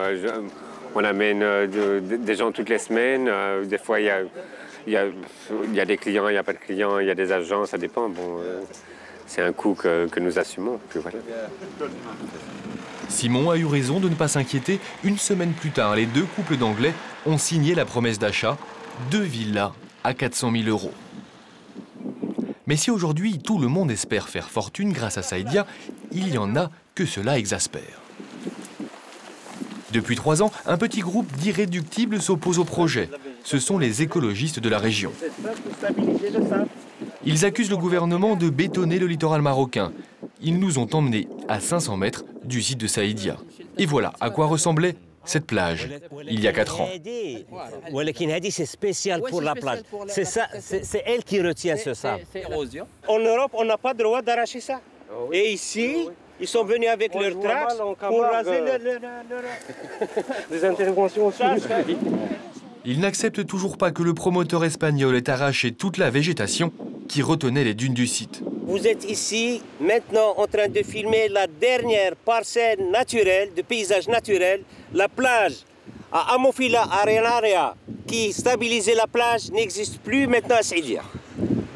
on amène des gens toutes les semaines. Des fois, il y a des clients, il n'y a pas de clients, il y a des agents, ça dépend. Bon, c'est un coût que nous assumons. Puis voilà. Simon a eu raison de ne pas s'inquiéter. Une semaine plus tard, les deux couples d'Anglais ont signé la promesse d'achat. 2 villas à 400 000 €. Mais si aujourd'hui tout le monde espère faire fortune grâce à Saïdia, il y en a que cela exaspère. Depuis 3 ans, un petit groupe d'irréductibles s'oppose au projet. Ce sont les écologistes de la région. Ils accusent le gouvernement de bétonner le littoral marocain. Ils nous ont emmenés à 500 mètres du site de Saïdia. Et voilà à quoi ressemblait cette plage il y a 4 ans. C'est spécial pour la plage. C'est elle qui retient ce sable. En Europe, on n'a pas le droit d'arracher ça. Et ici, ils sont venus avec leurs tracts pour raser les interventions aussi. Ils n'acceptent toujours pas que le promoteur espagnol ait arraché toute la végétation qui retenait les dunes du site. Vous êtes ici maintenant en train de filmer la dernière parcelle naturelle, de paysage naturel. La plage à Amofila Arenaria qui stabilisait la plage n'existe plus maintenant à Saïdia.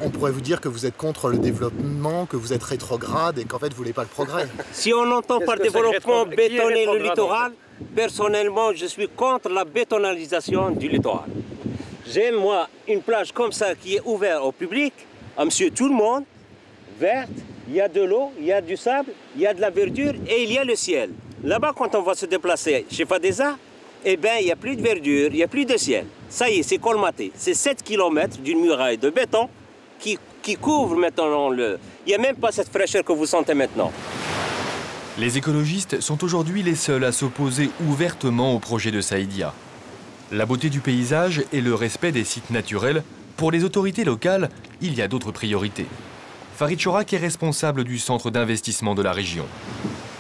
On pourrait vous dire que vous êtes contre le développement, que vous êtes rétrograde et qu'en fait vous voulez pas le progrès. Si on entend par développement bétonner le littoral, personnellement je suis contre la bétonalisation du littoral. J'aime moi une plage comme ça qui est ouverte au public, à monsieur tout le monde, verte, il y a de l'eau, il y a du sable, il y a de la verdure et il y a le ciel. Là-bas quand on va se déplacer chez Fadeza, eh bien il n'y a plus de verdure, il n'y a plus de ciel. Ça y est, c'est colmaté. C'est 7 km d'une muraille de béton qui couvre maintenant le... Il n'y a même pas cette fraîcheur que vous sentez maintenant. Les écologistes sont aujourd'hui les seuls à s'opposer ouvertement au projet de Saïdia. La beauté du paysage et le respect des sites naturels, pour les autorités locales, il y a d'autres priorités. Farid Chorak est responsable du centre d'investissement de la région.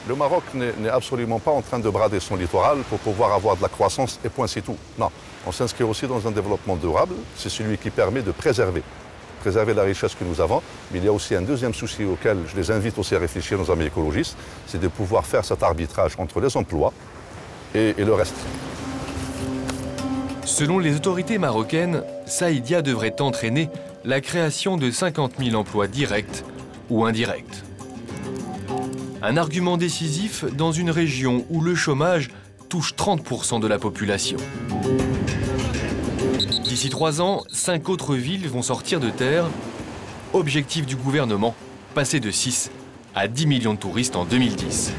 Le Maroc n'est absolument pas en train de brader son littoral pour pouvoir avoir de la croissance et point c'est tout. Non, on s'inscrit aussi dans un développement durable, c'est celui qui permet de préserver la richesse que nous avons, mais il y a aussi un deuxième souci auquel je les invite aussi à réfléchir, nos amis écologistes, c'est de pouvoir faire cet arbitrage entre les emplois et le reste. Selon les autorités marocaines, Saïdia devrait entraîner la création de 50 000 emplois directs ou indirects. Un argument décisif dans une région où le chômage touche 30% de la population. D'ici 3 ans, 5 autres villes vont sortir de terre. Objectif du gouvernement, passer de 6 à 10 millions de touristes en 2010.